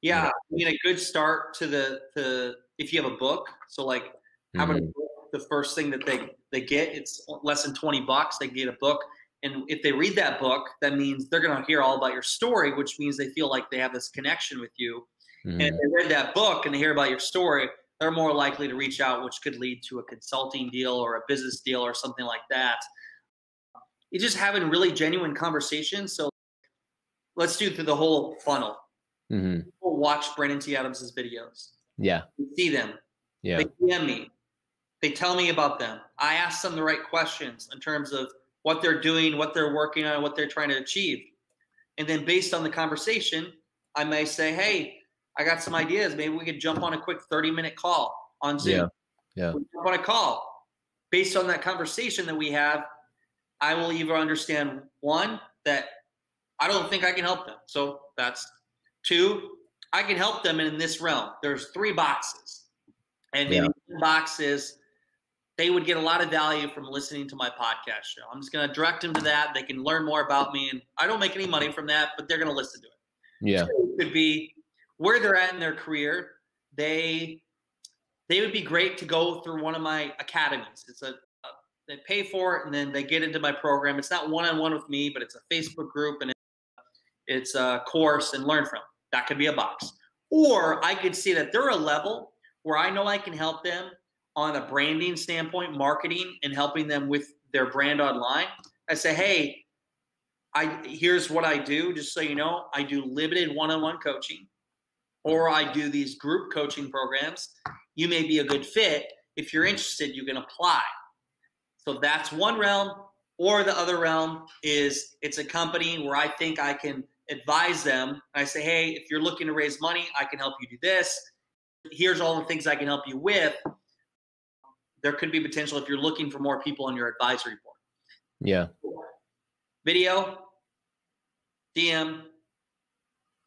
Yeah, I mean, a good start to if you have a book. So like having a book, the first thing that they get, it's less than $20. They get a book. And if they read that book, that means they're going to hear all about your story, which means they feel like they have this connection with you. And if they read that book and they hear about your story, they're more likely to reach out, which could lead to a consulting deal or a business deal or something like that. You're just having really genuine conversations. So let's do through the whole funnel. People watch Brandon T. Adams' videos. Yeah. You see them. Yeah. They DM me. They tell me about them. I ask them the right questions in terms of what they're doing, what they're working on, what they're trying to achieve. And then based on the conversation, I may say, hey, I got some ideas. Maybe we could jump on a quick 30-minute call on Zoom. Yeah. We jump on a call. Based on that conversation that we have, I will either understand, one, that I don't think I can help them. So that's two, I can help them in this realm. There's 3 boxes. And maybe one box is they would get a lot of value from listening to my podcast show. I'm just going to direct them to that. They can learn more about me. And I don't make any money from that, but they're going to listen to it. Yeah. Two could be where they're at in their career. They would be great to go through one of my academies. It's they pay for it, and then they get into my program. It's not one-on-one with me, but it's a Facebook group, and it's a course and learn from. That could be a box. Or I could see that they're a level where I know I can help them on a branding standpoint, marketing, and helping them with their brand online. I say, hey, here's what I do, just so you know. I do limited one-on-one coaching, or I do these group coaching programs. You may be a good fit. If you're interested, you can apply. So that's one realm. Or the other realm is it's a company where I think I can advise them. I say, hey, if you're looking to raise money, I can help you do this. Here's all the things I can help you with. There could be potential if you're looking for more people on your advisory board. Yeah. Video, DM,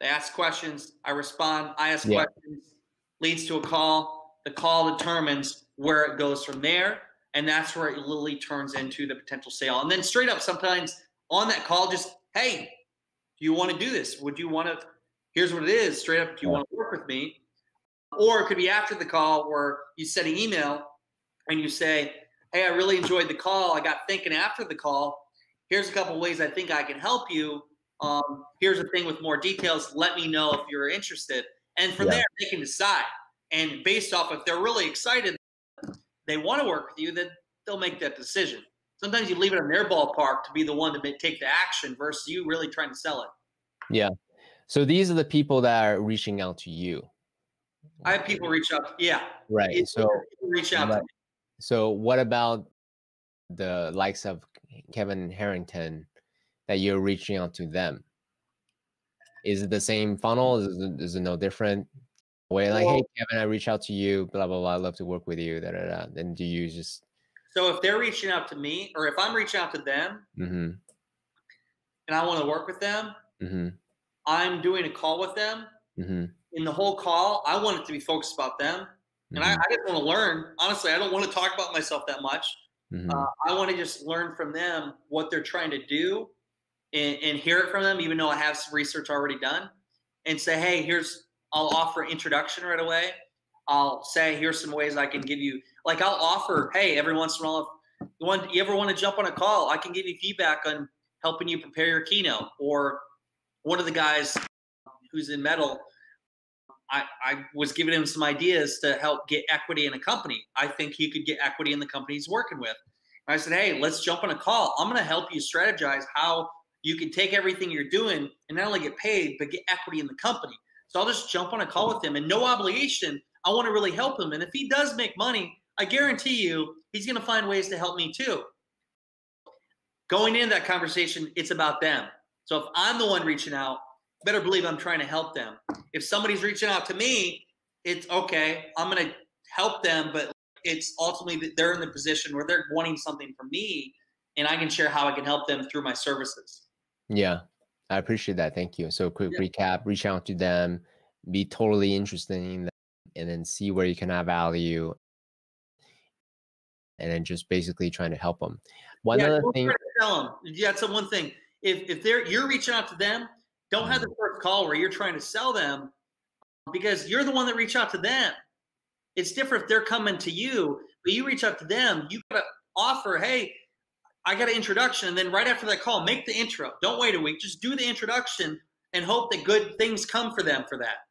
they ask questions, I respond, I ask questions, leads to a call. The call determines where it goes from there, and that's where it literally turns into the potential sale. And then straight up, sometimes on that call, just, hey, do you want to do this? Would you want to, here's what it is, straight up, do you want to work with me? Or it could be after the call where you send an email and you say, hey, I really enjoyed the call. I got thinking after the call. Here's a couple ways I think I can help you. Here's a thing with more details. Let me know if you're interested. And from there, they can decide. And based off if they're really excited, they want to work with you, then they'll make that decision. Sometimes you leave it in their ballpark to be the one to take the action versus you really trying to sell it. Yeah. So these are the people that are reaching out to you. I have people reach out. Yeah. Right. So reach out to me. So what about the likes of Kevin Harrington that you're reaching out to them? Is it the same funnel? Is it no different way? Like, hey, Kevin, I reach out to you, blah, blah, blah. I'd love to work with you. Da, da, da. Then do you just... So if they're reaching out to me, or if I'm reaching out to them and I want to work with them, I'm doing a call with them. In the whole call, I want it to be focused about them. And I just want to learn. Honestly, I don't want to talk about myself that much. I want to just learn from them what they're trying to do and hear it from them, even though I have some research already done, and say, hey, I'll offer introduction right away. I'll say, here's some ways I can give you, like I'll offer, hey, every once in a while, you ever want to jump on a call, I can give you feedback on helping you prepare your keynote. Or one of the guys who's in metal, I was giving him some ideas to help get equity in a company. I think he could get equity in the company he's working with. And I said, hey, let's jump on a call. I'm going to help you strategize how you can take everything you're doing and not only get paid, but get equity in the company. So I'll just jump on a call with him and no obligation. I want to really help him. And if he does make money, I guarantee you he's going to find ways to help me too. Going into that conversation, it's about them. So if I'm the one reaching out, better believe I'm trying to help them. If somebody's reaching out to me, it's okay. I'm going to help them, but it's ultimately that they're in the position where they're wanting something from me, and I can share how I can help them through my services. Yeah, I appreciate that. Thank you. So quick recap, reach out to them, be totally interested in them, and then see where you can add value, and then just basically trying to help them. One other thing. Tell them. Yeah, that's one thing. If you're reaching out to them, don't have the first call where you're trying to sell them, because you're the one that reached out to them. It's different if they're coming to you, but you reach out to them. You got to offer, hey, I got an introduction. And then right after that call, make the intro. Don't wait a week. Just do the introduction and hope that good things come for them for that.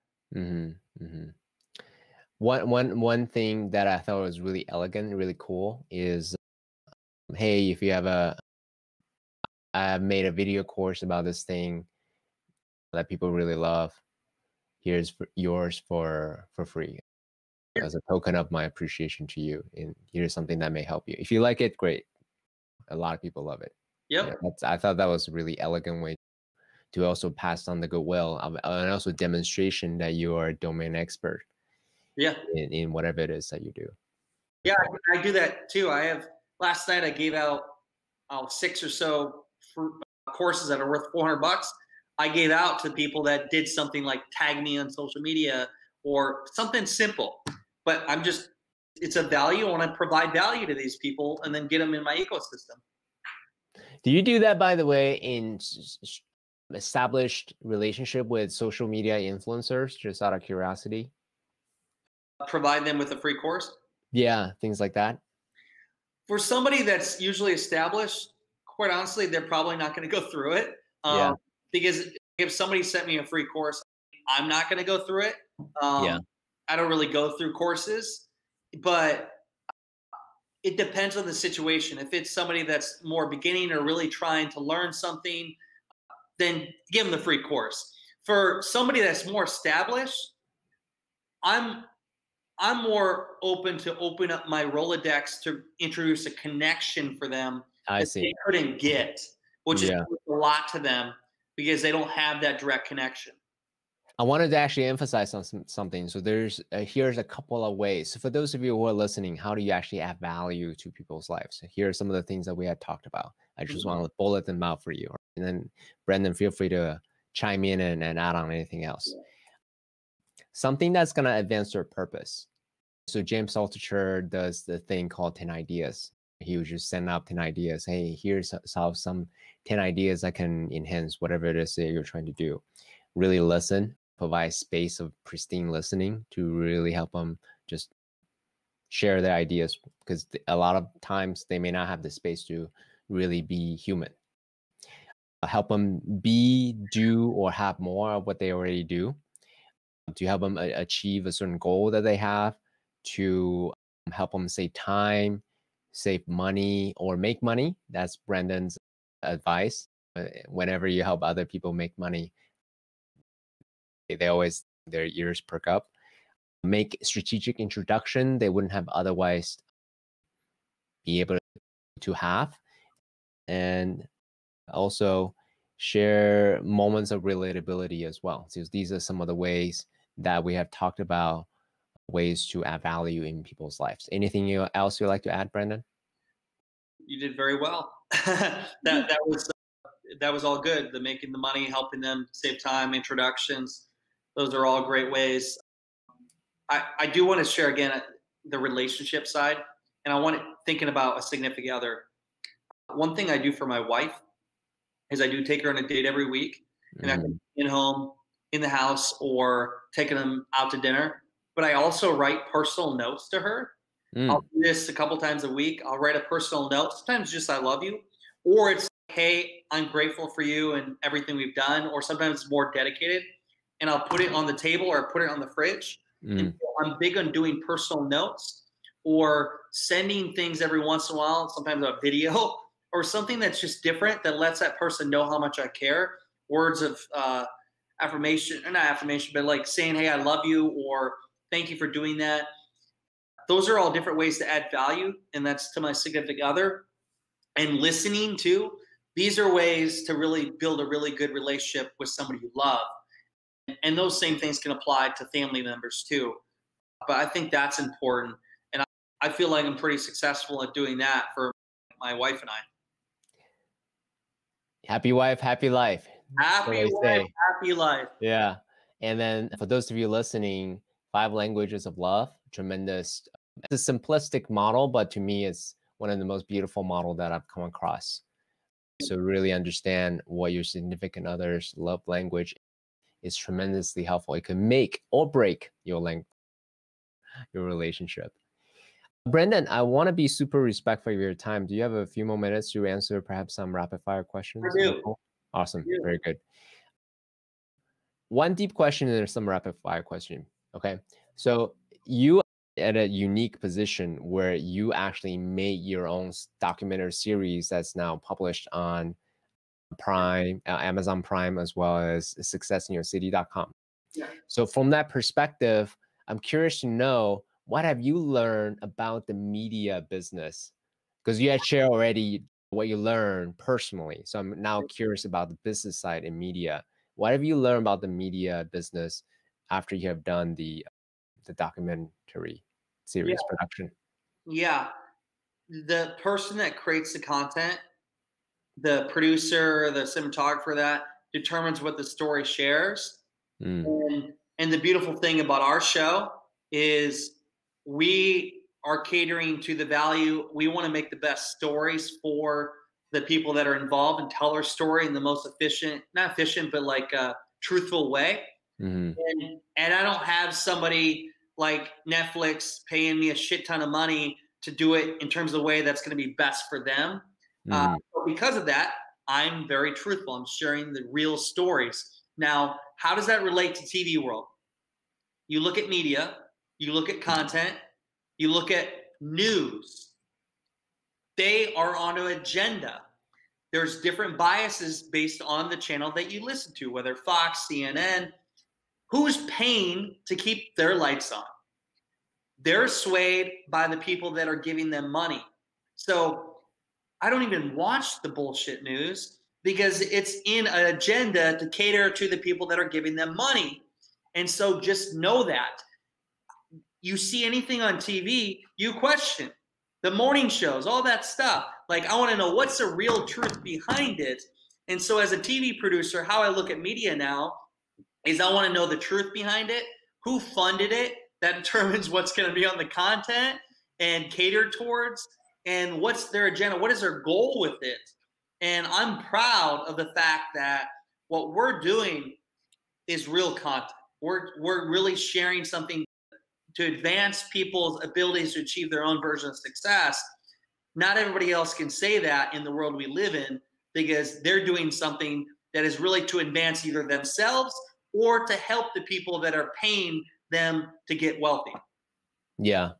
One thing that I thought was really elegant and really cool is, hey, if you have I made a video course about this thing that people really love. Here's yours for free as a token of my appreciation to you. And here's something that may help you. If you like it, great. A lot of people love it. Yep. Yeah, I thought that was a really elegant way to also pass on the goodwill and also demonstration that you are a domain expert. Yeah. In whatever it is that you do. Yeah, I do that too. Last night I gave out 6 or so courses that are worth $400. I gave out to people that did something like tag me on social media or something simple. But it's a value. I want to provide value to these people and then get them in my ecosystem. Do you do that, by the way, in established relationship with social media influencers, just out of curiosity? Provide them with a free course? Yeah, things like that. For somebody that's usually established, quite honestly, they're probably not going to go through it. Yeah. Because if somebody sent me a free course, I'm not going to go through it. Yeah. I don't really go through courses, but it depends on the situation. If it's somebody that's more beginning or really trying to learn something, then give them the free course. For somebody that's more established, I'm more open to open up my Rolodex to introduce a connection for them I that see. they couldn't get, which is Yeah. a lot to them because they don't have that direct connection. I wanted to actually emphasize on something. So there's here's a couple of ways. So for those of you who are listening, how do you actually add value to people's lives? So here are some of the things that we had talked about. I just want to bullet them out for you. And then Brendan, feel free to chime in and add on anything else. Something that's going to advance your purpose. So James Altucher does the thing called 10 ideas. He would just send out 10 ideas. Hey, here's some 10 ideas that can enhance whatever it is that you're trying to do. Really listen, provide space of pristine listening to really help them just share their ideas, because a lot of times they may not have the space to really be human. Help them be, do, or have more of what they already do, to help them achieve a certain goal that they have, to help them save time, save money, or make money. That's Brendan's advice. Whenever you help other people make money, they always, their ears perk up. Make strategic introduction they wouldn't have otherwise be able to have. And also share moments of relatability as well. So these are some of the ways that we have talked about, ways to add value in people's lives. Anything else you'd like to add, Brendan? You did very well. that was all good. The making the money, helping them save time, introductions. Those are all great ways. I do want to share again the relationship side, and I want thinking about a significant other. One thing I do for my wife is I do take her on a date every week, and I can be in home, in the house, or taking them out to dinner. But I also write personal notes to her. I'll do this a couple times a week. I'll write a personal note. Sometimes just "I love you," or it's "Hey, I'm grateful for you and everything we've done," or sometimes it's more dedicated, and I'll put it on the table or put it on the fridge. And I'm big on doing personal notes or sending things every once in a while, sometimes a video or something that's just different that lets that person know how much I care. Words of affirmation, or not affirmation, but like saying, "Hey, I love you," or "Thank you for doing that." Those are all different ways to add value, and that's to my significant other. And listening too. These are ways to really build a really good relationship with somebody you love. And those same things can apply to family members too. But I think that's important. And I feel like I'm pretty successful at doing that for my wife and I. Happy wife, happy life. Happy wife, happy life. Yeah. And then for those of you listening, 5 languages of love, tremendous. It's a simplistic model, but to me, it's one of the most beautiful model that I've come across. So really understand what your significant other's love language is tremendously helpful. It can make or break your relationship. Brendan, I want to be super respectful of your time. Do you have a few more minutes to answer perhaps some rapid fire questions? I do. Awesome. Very good. One deep question and some rapid fire question. Okay. So you at a unique position where you actually made your own documentary series that's now published on Prime, Amazon Prime, as well as successinyourcity.com. Yeah. So from that perspective, I'm curious to know, what have you learned about the media business? Because you had shared already what you learned personally. So I'm now curious about the business side in media. What have you learned about the media business after you have done the documentary series production? Yeah. The person that creates the content, the producer, the cinematographer, that determines what the story shares. And the beautiful thing about our show is we are catering to the value. We want to make the best stories for the people that are involved and tell our story in the most efficient, not efficient, but like a truthful way. And I don't have somebody like Netflix paying me a shit ton of money to do it in terms of the way that's going to be best for them. So because of that, I'm very truthful. I'm sharing the real stories. Now, how does that relate to TV world? You look at media, you look at content, you look at news. They are on an agenda. There's different biases based on the channel that you listen to, whether Fox, CNN. Who's paying to keep their lights on? They're swayed by the people that are giving them money. So I don't even watch the bullshit news because it's in an agenda to cater to the people that are giving them money. And so just know that. You see anything on TV, you question. The morning shows, all that stuff. Like, I want to know what's the real truth behind it. And so as a TV producer, how I look at media now is I want to know the truth behind it, who funded it. That determines what's going to be on the content and catered towards, and what's their agenda, what is their goal with it. And I'm proud of the fact that what we're doing is real content. We're really sharing something to advance people's abilities to achieve their own version of success. Not everybody else can say that in the world we live in, because they're doing something that is really to advance either themselves or to help the people that are paying them to get wealthy. Yeah.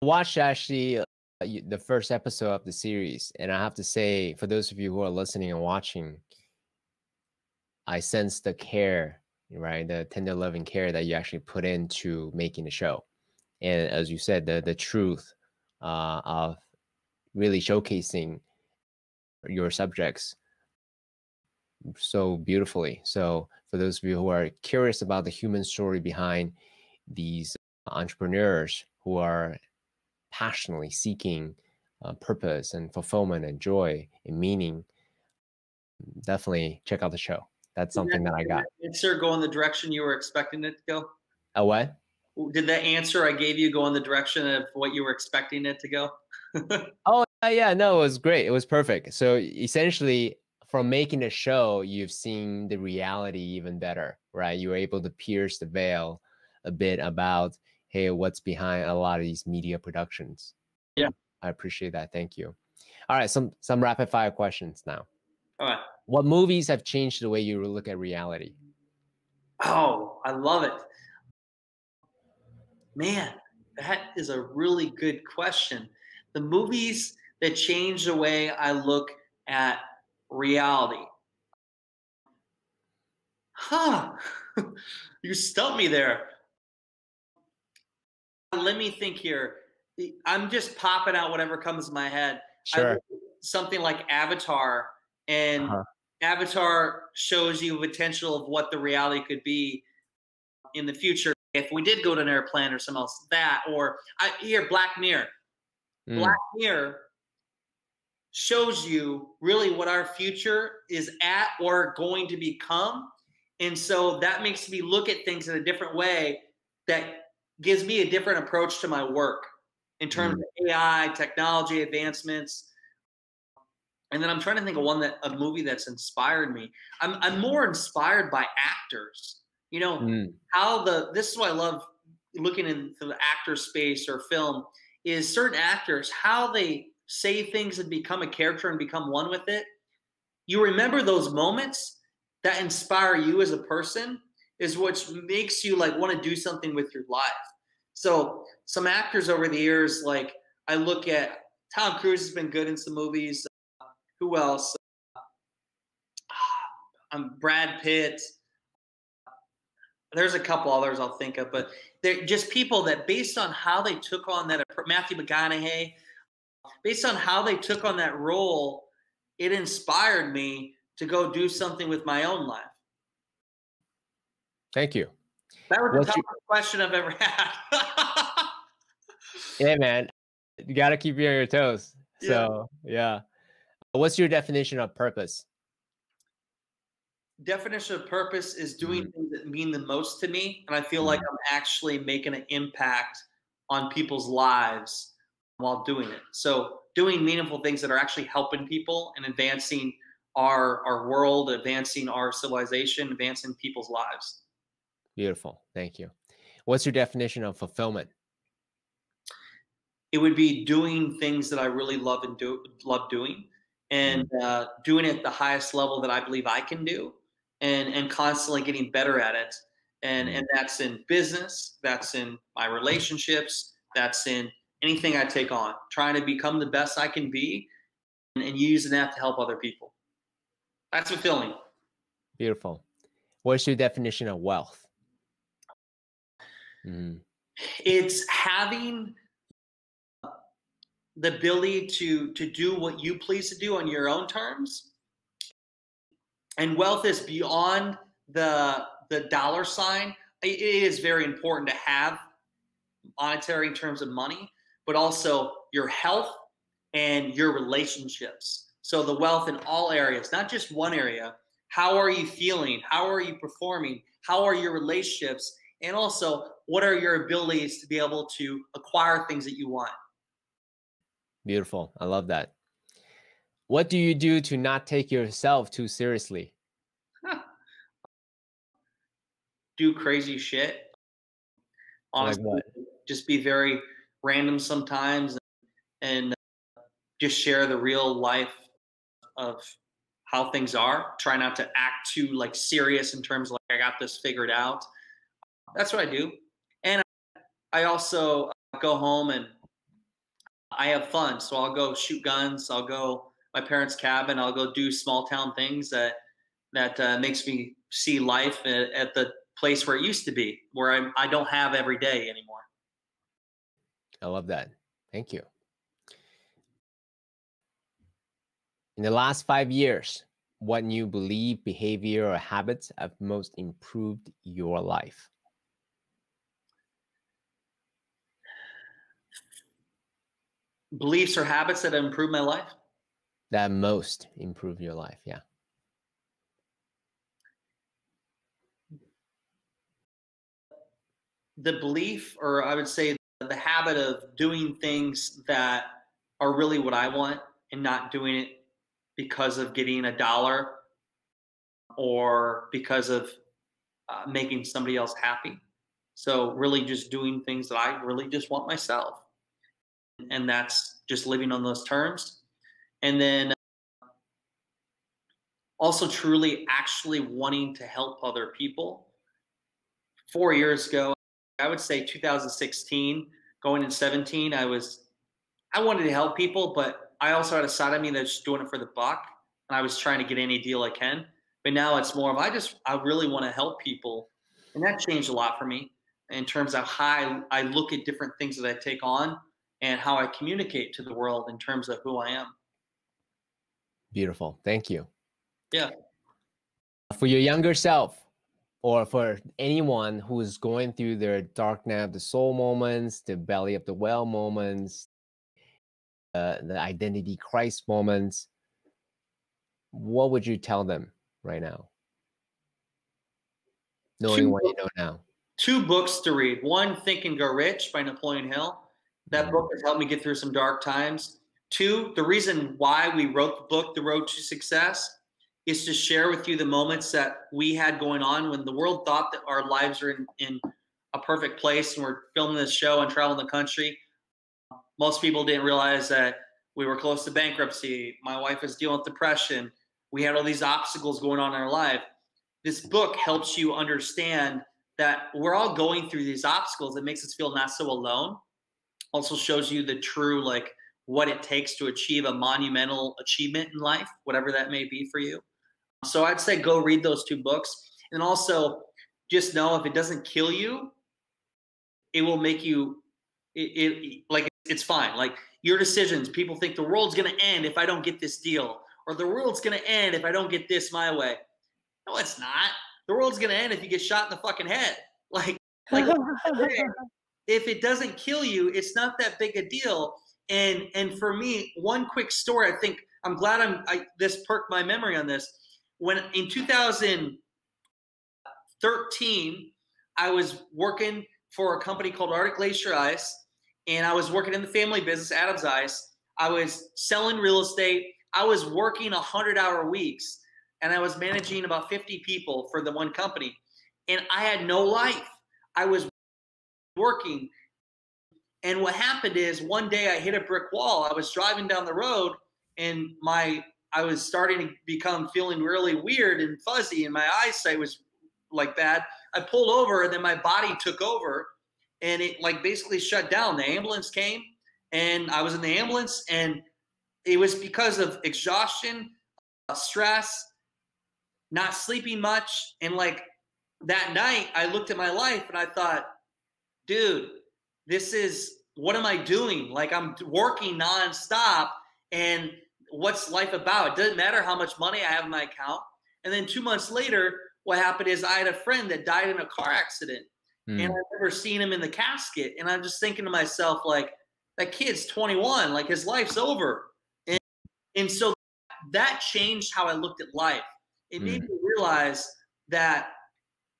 I watched actually the first episode of the series, and I have to say, for those of you who are listening and watching, I sense the care, right? The tender loving care that you actually put into making the show. And as you said, the truth of really showcasing your subjects so beautifully. So for those of you who are curious about the human story behind these entrepreneurs who are passionately seeking purpose and fulfillment and joy and meaning, definitely check out the show. That's something that I got. Did that answer go in the direction you were expecting it to go? A what? Did the answer I gave you go in the direction of what you were expecting it to go? Oh, yeah, no, it was great. It was perfect. So essentially, from making a show, you've seen the reality even better, right? You were able to pierce the veil a bit about, hey, what's behind a lot of these media productions. Yeah. I appreciate that. Thank you. All right, some rapid fire questions now. All right. What movies have changed the way you look at reality? Oh, I love it. Man, that is a really good question. The movies that change the way I look at reality. Huh. You stumped me there. Let me think here. I'm just popping out whatever comes to my head. Sure. Something like Avatar, and Avatar shows you potential of what the reality could be in the future if we did go to an airplane or something else. That, or here, Black Mirror. Black Mirror shows you really what our future is at or going to become. And so that makes me look at things in a different way that gives me a different approach to my work in terms of AI, technology, advancements. And then I'm trying to think of a movie that's inspired me. I'm more inspired by actors. You know, this is why I love looking into the actor space or film, is certain actors, how they say things and become a character and become one with it. You remember those moments that inspire you as a person is what makes you like want to do something with your life. So some actors over the years, like I look at Tom Cruise has been good in some movies. Who else? Brad Pitt. There's a couple others I'll think of, but they're just people that based on how they took on that, Matthew McConaughey, based on how they took on that role, it inspired me to go do something with my own life. Thank you. That was the toughest question I've ever had. Yeah, man. You got to keep you on your toes. So, yeah. What's your definition of purpose? Definition of purpose is doing things that mean the most to me. And I feel like I'm actually making an impact on people's lives while doing it. So doing meaningful things that are actually helping people and advancing our world, advancing our civilization, advancing people's lives. Beautiful. Thank you. What's your definition of fulfillment? it would be doing things that I really love doing, and doing it at the highest level that I believe I can do, and constantly getting better at it. And that's in business, that's in my relationships, that's in anything I take on, trying to become the best I can be, and using that to help other people. That's fulfilling. Beautiful. What's your definition of wealth? It's having the ability to do what you please to do on your own terms. And wealth is beyond the dollar sign. It is very important to have monetary in terms of money, but also your health and your relationships. So the wealth in all areas, not just one area. How are you feeling? How are you performing? How are your relationships? And also, what are your abilities to be able to acquire things that you want? Beautiful. I love that. What do you do to not take yourself too seriously? Do crazy shit. Honestly, like what? just be very random sometimes, and just share the real life of how things are. Try not to act too like serious in terms of like I got this figured out. That's what I do. And I also go home and I have fun. So I'll go shoot guns. I'll go my parents' cabin. I'll go do small town things that makes me see life at the place where it used to be, where I don't have every day anymore. I love that. Thank you. In the last 5 years, what new belief, behavior, or habits have most improved your life? Beliefs or habits that have improved my life? That most improved your life, yeah. The belief, or I would say the habit of doing things that are really what I want and not doing it because of getting a dollar or because of making somebody else happy. So really just doing things that I really just want myself. And that's just living on those terms. And then also truly actually wanting to help other people. 4 years ago, I would say 2016, going in 17, I wanted to help people, but I also had a side of me that's just doing it for the buck. And I was trying to get any deal I can. But now it's more of I really want to help people. And that changed a lot for me in terms of how I look at different things that I take on and how I communicate to the world in terms of who I am. Beautiful. Thank you. Yeah. For your younger self, or for anyone who is going through their dark night of the soul moments, the belly of the whale moments, the identity crisis moments, what would you tell them right now, knowing what you know now? 2 books to read. One, Think and Grow Rich by Napoleon Hill. That book has helped me get through some dark times. 2, the reason why we wrote the book, The Road to Success, is to share with you the moments that we had going on when the world thought that our lives are in a perfect place and we're filming this show and traveling the country. Most people didn't realize that we were close to bankruptcy. My wife was dealing with depression. We had all these obstacles going on in our life. This book helps you understand that we're all going through these obstacles. It makes us feel not so alone. Also shows you the true, like, what it takes to achieve a monumental achievement in life, whatever that may be for you. So I'd say go read those 2 books. And also just know if it doesn't kill you, it will make you, like, it's fine. Like your decisions, people think the world's going to end if I don't get this deal, or the world's going to end if I don't get this my way. No, it's not. The world's going to end if you get shot in the fucking head. Like if it doesn't kill you, it's not that big a deal. And for me, one quick story, I think I'm glad this perked my memory on this. When in 2013, I was working for a company called Arctic Glacier Ice, and I was working in the family business, Adams Ice. I was selling real estate. I was working 100-hour weeks, and I was managing about 50 people for the one company. And I had no life. I was working. And what happened is one day I hit a brick wall. I was driving down the road and I was starting to become feeling really weird and fuzzy, and my eyesight was like bad. I pulled over, and then my body took over, and it like basically shut down. The ambulance came, and I was in the ambulance, and it was because of exhaustion, stress, not sleeping much. And like that night, I looked at my life and I thought, dude, what am I doing? Like, I'm working nonstop, and what's life about? It doesn't matter how much money I have in my account. And then 2 months later, what happened is I had a friend that died in a car accident, and I remember seeing him in the casket. And I'm just thinking to myself, like, that kid's 21, like his life's over. And so that changed how I looked at life. It made me realize that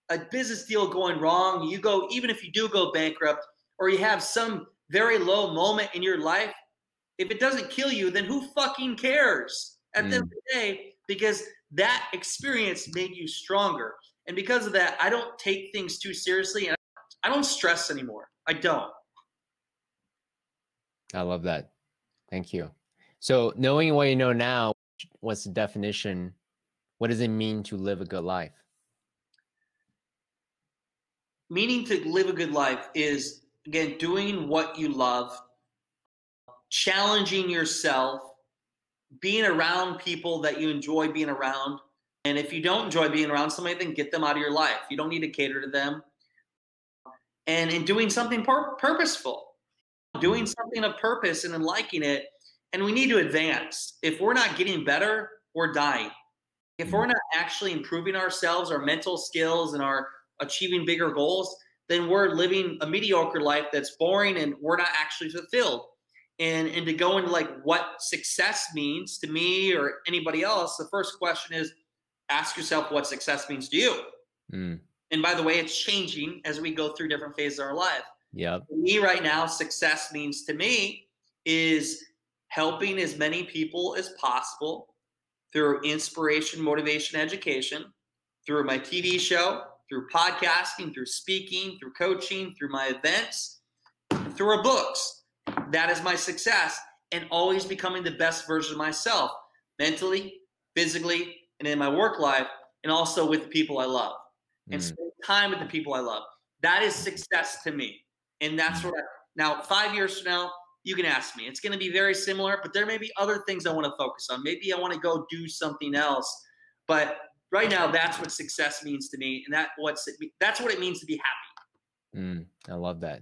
a business deal going wrong, even if you do go bankrupt, or you have some very low moment in your life, if it doesn't kill you, then who fucking cares at the end of the day? Because that experience made you stronger. And because of that, I don't take things too seriously, and I don't stress anymore. I don't. I love that. Thank you. So knowing what you know now, what's the definition? What does it mean to live a good life? Meaning to live a good life is, again, doing what you love, challenging yourself, being around people that you enjoy being around. And if you don't enjoy being around somebody, then get them out of your life. You don't need to cater to them. And in doing something purposeful, doing something of purpose and then liking it. And we need to advance. If we're not getting better, we're dying. If we're not actually improving ourselves, our mental skills, and our achieving bigger goals, then we're living a mediocre life that's boring, and we're not actually fulfilled. And to go into like what success means to me or anybody else, the first question is, ask yourself what success means to you. And by the way, it's changing as we go through different phases of our life. Yeah. For me right now, success means to me is helping as many people as possible through inspiration, motivation, education, through my TV show, through podcasting, through speaking, through coaching, through my events, through our books. That is my success, and always becoming the best version of myself, mentally, physically, and in my work life, and also with the people I love, and spend time with the people I love. That is success to me. And that's what now 5 years from now, you can ask me. It's going to be very similar, but there may be other things I want to focus on. Maybe I want to go do something else. But right now, that's what success means to me. And that's what it means to be happy. I love that.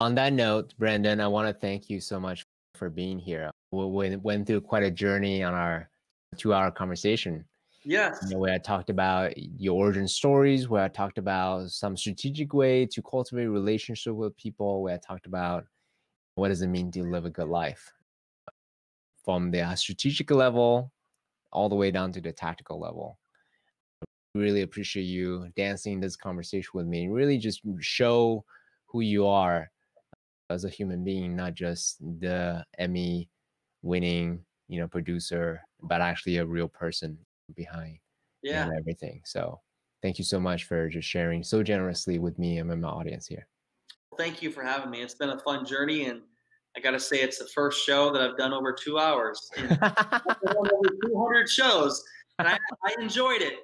On that note, Brandon, I want to thank you so much for being here. We went through quite a journey on our 2-hour conversation. Yes. Where I talked about your origin stories, where I talked about some strategic way to cultivate a relationship with people, where I talked about what does it mean to live a good life from the strategic level all the way down to the tactical level. I really appreciate you dancing this conversation with me. Really just show who you are as a human being, not just the Emmy winning, producer, but actually a real person behind everything. So thank you so much for just sharing so generously with me and my audience here. Thank you for having me. It's been a fun journey, and I got to say, it's the first show that I've done over 2 hours. I've done over 200 shows, and I enjoyed it.